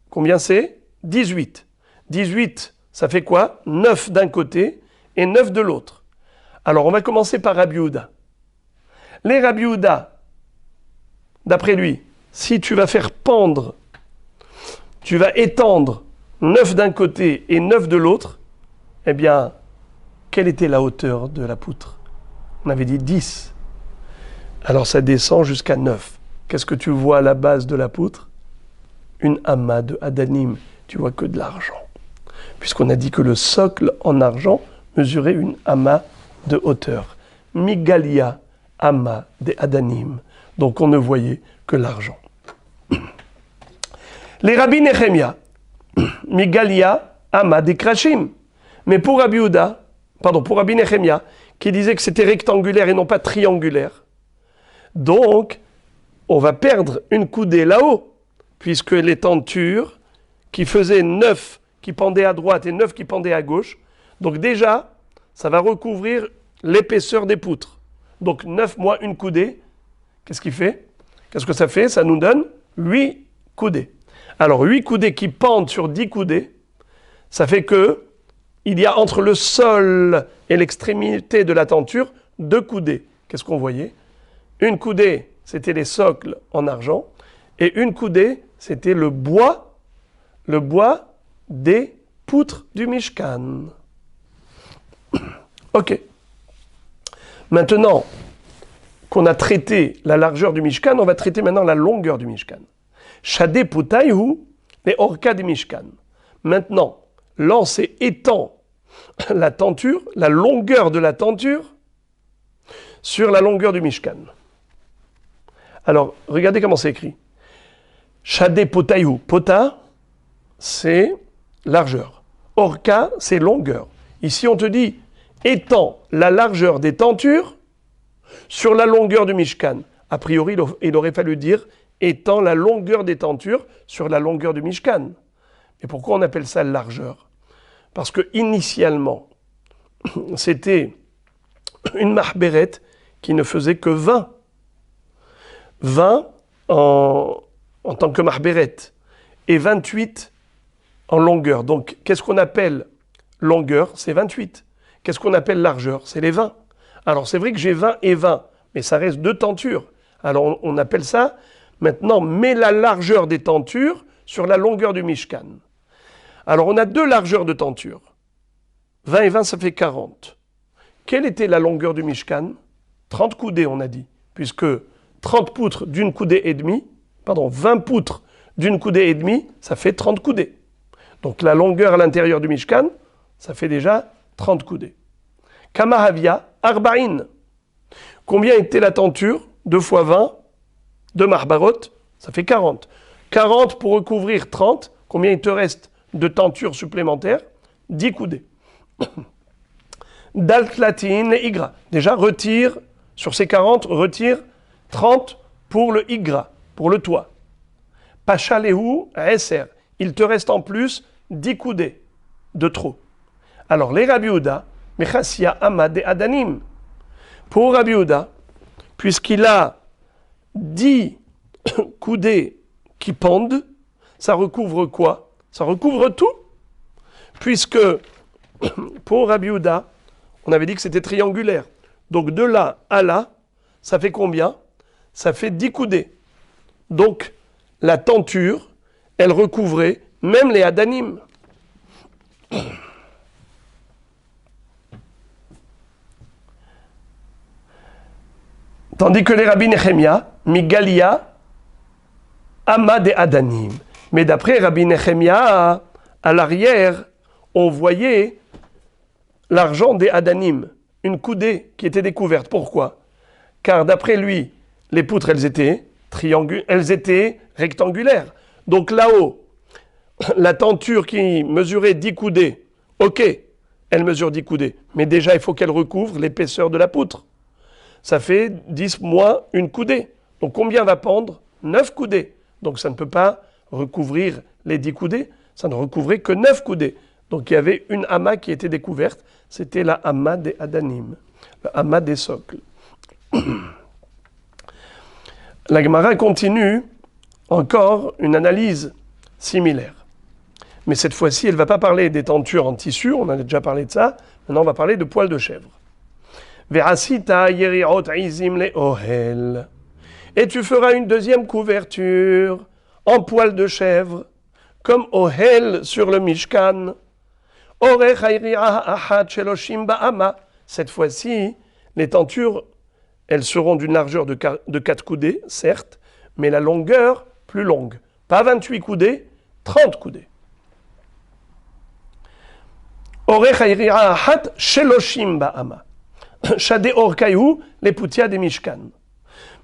combien c'est? 18. 18, ça fait quoi? 9 d'un côté et 9 de l'autre. Alors, on va commencer par Rabbi Yehuda. Les Rabbi Yehuda, d'après lui, si tu vas faire pendre, tu vas étendre 9 d'un côté et 9 de l'autre, eh bien, quelle était la hauteur de la poutre? On avait dit 10. Alors ça descend jusqu'à 9. Qu'est-ce que tu vois à la base de la poutre? Une amas de Adanim. Tu vois que de l'argent. Puisqu'on a dit que le socle en argent mesurait une amas de hauteur. Migalia, amas des Adanim. Donc on ne voyait que l'argent. Les rabbis Nehemia, Migalia, amas des Krashim. Mais pour Rabbi Nehemia, qui disait que c'était rectangulaire et non pas triangulaire, donc on va perdre une coudée là-haut, puisque les tentures qui faisaient 9 qui pendaient à droite et 9 qui pendaient à gauche, donc déjà, ça va recouvrir l'épaisseur des poutres. Donc 9 moins une coudée, qu'est-ce qu'il fait? Qu'est-ce que ça fait? Ça nous donne 8 coudées. Alors 8 coudées qui pendent sur 10 coudées, ça fait que il y a entre le sol et l'extrémité de la tenture 2 coudées. Qu'est-ce qu'on voyait? Une coudée, c'était les socles en argent, et une coudée, c'était le bois des poutres du Mishkan. Ok. Maintenant qu'on a traité la largeur du Mishkan, on va traiter maintenant la longueur du Mishkan. Shadé Putaihu, les orka du Mishkan. Maintenant, lance et étend la tenture, la longueur de la tenture, sur la longueur du Mishkan. Alors, regardez comment c'est écrit. Shadé Putaihu. Pota, c'est largeur. Orka, c'est longueur. Ici, on te dit, étend la largeur des tentures sur la longueur du Mishkan. A priori, il aurait fallu dire, étend la longueur des tentures sur la longueur du Mishkan. Et pourquoi on appelle ça largeur? Parce que initialement, c'était une mahberet qui ne faisait que 20. 20 en tant que mahberet et 28 en longueur. Donc, qu'est-ce qu'on appelle longueur? C'est 28. Qu'est-ce qu'on appelle largeur? C'est les 20. Alors, c'est vrai que j'ai 20 et 20, mais ça reste 2 tentures. Alors, on appelle ça, maintenant, mets la largeur des tentures sur la longueur du Mishkan. Alors, on a 2 largeurs de tenture. 20 et 20, ça fait 40. Quelle était la longueur du Mishkan? 30 coudées, on a dit, puisque 30 poutres d'une coudée et demie, 20 poutres d'une coudée et demie, ça fait 30 coudées. Donc la longueur à l'intérieur du Mishkan, ça fait déjà 30 coudées. Kamahavia, arba'in. Combien était la tenture? 2 fois 20, 2 marbarot, ça fait 40. 40 pour recouvrir 30, combien il te reste de tenture supplémentaire? 10 coudées. Daltlatin et igra. Déjà, retire, sur ces 40, retire 30 pour le igra, pour le toit. Pachalehu, eser. Il te reste en plus 10 coudées de trop. Alors, les Rabbi Yehuda, Mechassia Amad et Adanim. Pour Rabbi Yehuda, puisqu'il a 10 coudées qui pendent, ça recouvre quoi? Ça recouvre tout. Puisque, pour Rabbi Yehuda, on avait dit que c'était triangulaire. Donc, de là à là, ça fait combien? Ça fait 10 coudées. Donc, la tenture, elle recouvrait même les Adanim. Tandis que les Rabbi Nechemia, Migalia, Amad et Adanim. Mais d'après Rabbi Nechemia, à l'arrière, on voyait l'argent des Adanim, une coudée qui était découverte. Pourquoi? Car d'après lui, les poutres, elles étaient rectangulaires. Donc là-haut, la tenture qui mesurait 10 coudées, ok, elle mesure 10 coudées, mais déjà il faut qu'elle recouvre l'épaisseur de la poutre. Ça fait 10 moins une coudée. Donc combien va pendre? 9 coudées. Donc ça ne peut pas recouvrir les 10 coudées, ça ne recouvrait que 9 coudées. Donc il y avait une amas qui était découverte, c'était la amas des Adanim, la amas des socles. La Gemara continue encore une analyse similaire. Mais cette fois-ci, elle ne va pas parler des tentures en tissu, on en a déjà parlé de ça, maintenant on va parler de poils de chèvre. Et tu feras une deuxième couverture en poils de chèvre, comme ohel sur le Mishkan. Cette fois-ci, les tentures, elles seront d'une largeur de 4 coudées, certes, mais la longueur plus longue. Pas 28 coudées, 30 coudées. Shade Orkayu, les poutia des Mishkan.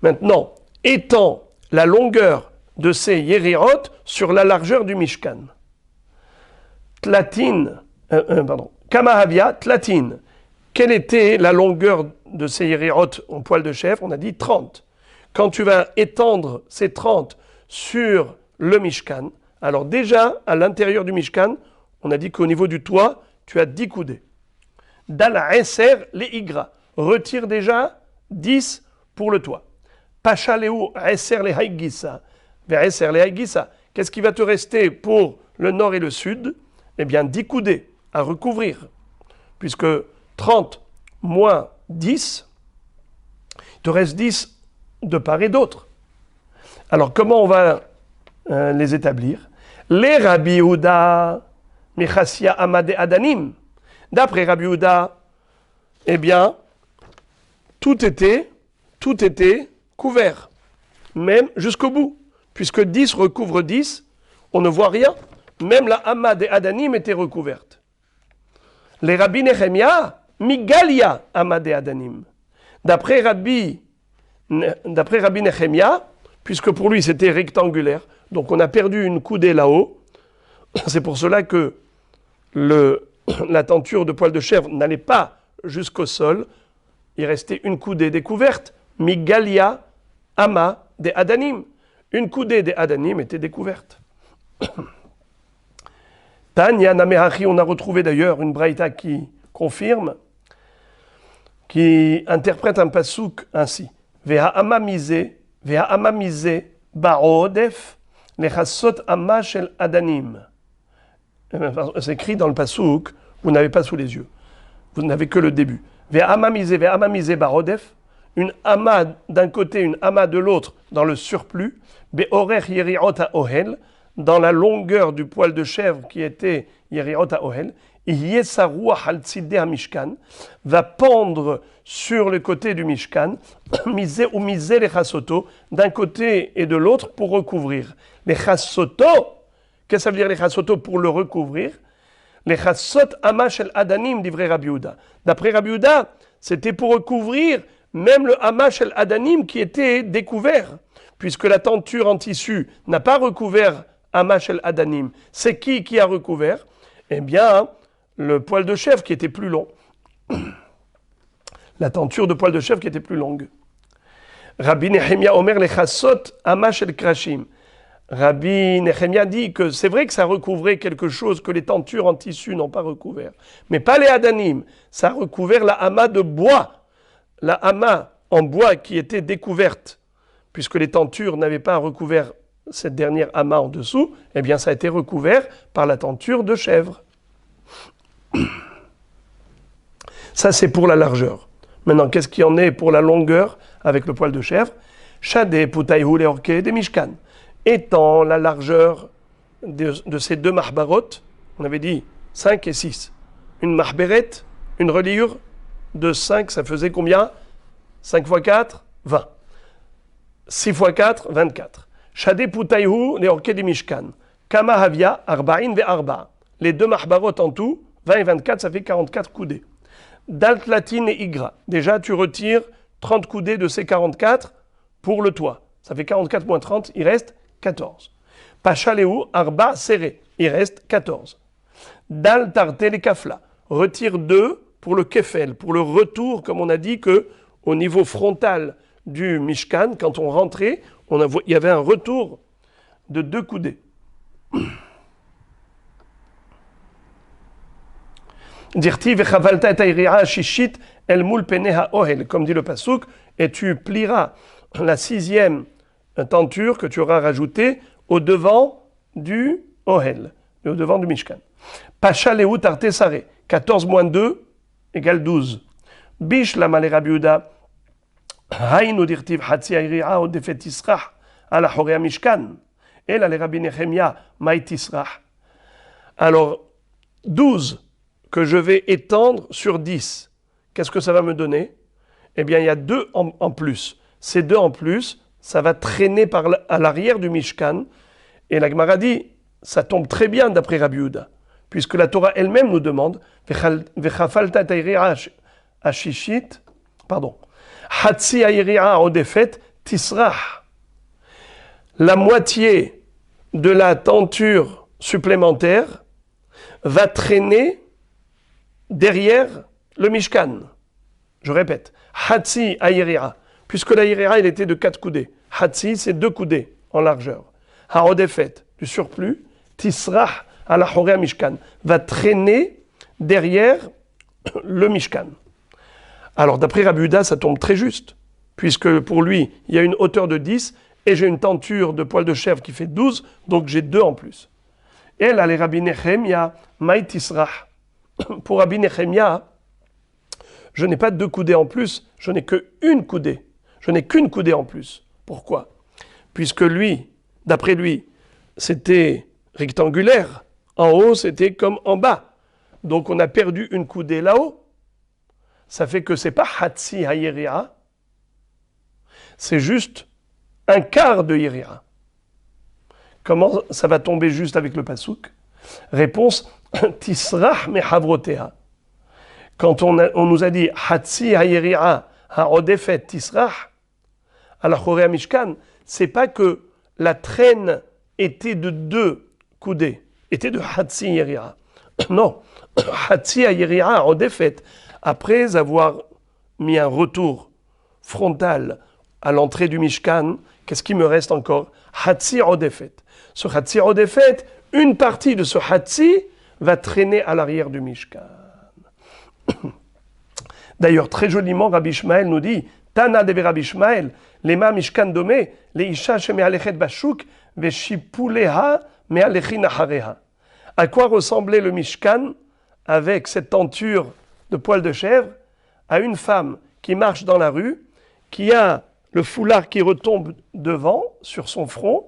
Maintenant, étend la longueur de ces Yerirot sur la largeur du Mishkan. Kamahavia, Tlatin. Quelle était la longueur de ces Yerirot en poil de chèvre? On a dit 30. Quand tu vas étendre ces 30 sur le Mishkan, alors déjà, à l'intérieur du Mishkan, on a dit qu'au niveau du toit, tu as 10 coudées. Dal Eser les Igra. Retire déjà 10 pour le toit. Pachaleu Eser les Haïgissa. Vers Eser les Haïgissa. Qu'est-ce qui va te rester pour le nord et le sud? Eh bien, 10 coudées à recouvrir. Puisque 30 moins 10, il te reste 10 de part et d'autre. Alors, comment on va les établir? Les Rabbi Yehuda, Mechassia Amad Adanim. D'après Rabbi Yehuda, eh bien, tout était couvert, même jusqu'au bout. Puisque 10 recouvre 10, on ne voit rien. Même la Amad et Adanim était recouverte. Les Rabbi Nechemia, Migalia Amad et Adanim. D'après Rabbi Nechemia, puisque pour lui c'était rectangulaire, donc on a perdu une coudée là-haut, c'est pour cela que la tenture de poil de chèvre n'allait pas jusqu'au sol, il restait une coudée découverte, Migalia Ama des Adanim. Une coudée des Adanim était découverte. Tanya Namehachi, on a retrouvé d'ailleurs une braïta qui confirme, qui interprète un pasouk ainsi. Veha amamize ba'odef lechassot amma shel Adanim. C'est écrit dans le pasouk, vous n'avez pas sous les yeux. Vous n'avez que le début. Veha amamize ba'odef, une ama d'un côté, une ama de l'autre, dans le surplus. Be'orech yeriot ha'ohel, dans la longueur du poil de chèvre qui était Yeriot HaOhel, va pendre sur le côté du Mishkan, misé ou misé les chassoto, d'un côté et de l'autre pour recouvrir. Les chassoto, qu'est-ce que ça veut dire les chassoto pour le recouvrir? Les chassot hama shel adanim d'ivrei Rabbi Yehuda. D'après Rabbi Yehuda, c'était pour recouvrir même le hama shel adanim qui était découvert, puisque la tenture en tissu n'a pas recouvert hama shel adanim. C'est qui a recouvert? Eh bien, le poil de chèvre qui était plus long. La tenture de poil de chèvre qui était plus longue. Rabbi Nehemia Omer les chassot hama shel krashim. Rabbi Nehemia dit que c'est vrai que ça recouvrait quelque chose que les tentures en tissu n'ont pas recouvert. Mais pas les adanim. Ça a recouvert la hama de bois. La hama en bois qui était découverte. Puisque les tentures n'avaient pas recouvert cette dernière hama en dessous, eh bien ça a été recouvert par la tenture de chèvre. Ça c'est pour la largeur. Maintenant, qu'est-ce qu'il y en est pour la longueur avec le poil de chèvre? Shadé, Putaïhou, Leorke, des Mishkan. Étant la largeur de ces deux mahbarot, on avait dit 5 et 6. Une mahberet, une reliure de 5, ça faisait combien? 5 x 4, 20. 6 x 4, 24. Shadé Putaïhou, Leorke, des Mishkan. Kama Havia, Arba'in ve Arba. Les deux mahbarot en tout, 20 et 24, ça fait 44 coudées. Dalt latine et igra. Déjà, tu retires 30 coudées de ces 44 pour le toit. Ça fait 44 moins 30, il reste 14. Pachaléou, arba serré, il reste 14. Dal tarte les kafla. Retire 2 pour le kefel, pour le retour, comme on a dit que au niveau frontal du Mishkan, quand on rentrait, il y avait un retour de 2 coudées. Dirti vechavalta et aïria shishit el mul peneha ohel, comme dit le pasuk, et tu plieras la 6e tenture que tu auras rajoutée au devant du ohel, au devant du Mishkan. Pacha lehu tarte sare, 14 moins 2 égale 12. Bish la malé Rabbi Yehuda, haïnu dirtiv hatzi aïria o defet tisrach, ala chorea Mishkan, et la Rabbi Nehemia maï tisrach. Alors, 12 que je vais étendre sur 10. Qu'est-ce que ça va me donner? Eh bien, il y a 2 en plus. Ces 2 en plus, ça va traîner à l'arrière du Mishkan. Et la Gemara dit, ça tombe très bien d'après Rabbi Yehuda, puisque la Torah elle-même nous demande Vechafalta ta'iri'a ashishit, pardon, Hatsi a'iri'a odefet tisrach. La moitié de la tenture supplémentaire va traîner derrière le Mishkan. Je répète, Hatsi Aïria, puisque l'Aïria, il était de 4 coudées. Hatsi, c'est 2 coudées en largeur. Harodefet, du surplus, Tisrach à la Chorea Mishkan, va traîner derrière le Mishkan. Alors, d'après Rabbi Yehuda, ça tombe très juste, puisque pour lui, il y a une hauteur de 10, et j'ai une tenture de poil de chèvre qui fait 12, donc j'ai 2 en plus. Et là, les Rabbi Nehemia, Maï Tisrach. Pour Rabbi Nehemia, je n'ai pas 2 coudées en plus, je n'ai qu'une coudée. Je n'ai qu'une coudée en plus. Pourquoi? Puisque lui, d'après lui, c'était rectangulaire. En haut, c'était comme en bas. Donc on a perdu une coudée là-haut. Ça fait que c'est pas Hatsi Hayeria, c'est juste un quart de Yeria. Comment ça va tomber juste avec le pasuk? Réponse, Tisrach mehavrotea. Quand on nous a dit Hatsi Hayeria ha'odefet Tisrach, à la Chorea Mishkan, c'est pas que la traîne était de 2 coudées, était de Hatsi Hayeria. Non, Hatsi Hayeria ha'odefet, après avoir mis un retour frontal à l'entrée du Mishkan, qu'est-ce qui me reste encore? Hatsi Odefet. Ce Hatsi Odefet, une partie de ce Hatsi va traîner à l'arrière du Mishkan. D'ailleurs, très joliment, Rabbi Ishmael nous dit Tana de Rabbi Ishmael, lema Mishkan domé, le isha sheme alechet bashuk, ve shipuleha me alechin achareha. À quoi ressemblait le Mishkan avec cette tenture de poil de chèvre? À une femme qui marche dans la rue, qui a le foulard qui retombe devant, sur son front,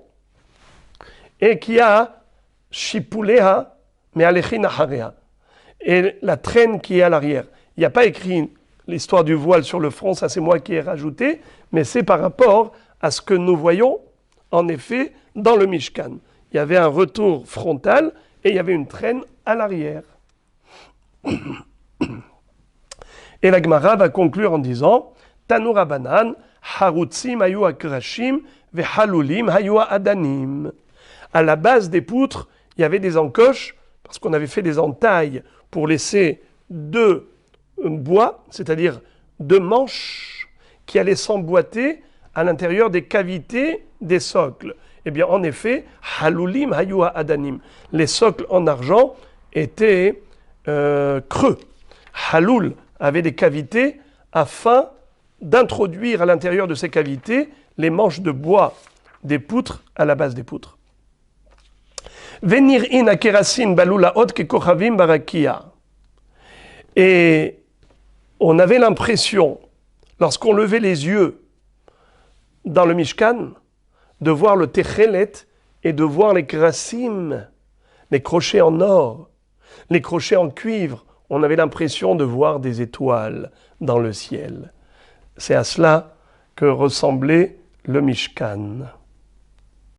et qui a shipuleha me alechin achareha. Et la traîne qui est à l'arrière. Il n'y a pas écrit l'histoire du voile sur le front, ça c'est moi qui ai rajouté, mais c'est par rapport à ce que nous voyons, en effet, dans le Mishkan. Il y avait un retour frontal et il y avait une traîne à l'arrière. Et la Gemara va conclure en disant Tanu Rabanan, Harutzim hayu akrashim, ve halulim hayu adanim. À la base des poutres, il y avait des encoches, parce qu'on avait fait des entailles pour laisser deux bois, c'est-à-dire deux manches qui allaient s'emboîter à l'intérieur des cavités des socles. Eh bien, en effet, halulim hayu adanim. Les socles en argent étaient creux. Halul avait des cavités afin d'introduire à l'intérieur de ces cavités les manches de bois des poutres à la base des poutres. Venir in akerasin balula hot ke kochavim barakia. Et on avait l'impression, lorsqu'on levait les yeux dans le Mishkan, de voir le techelet et de voir les kerasim, les crochets en or, les crochets en cuivre. On avait l'impression de voir des étoiles dans le ciel. C'est à cela que ressemblait le Mishkan.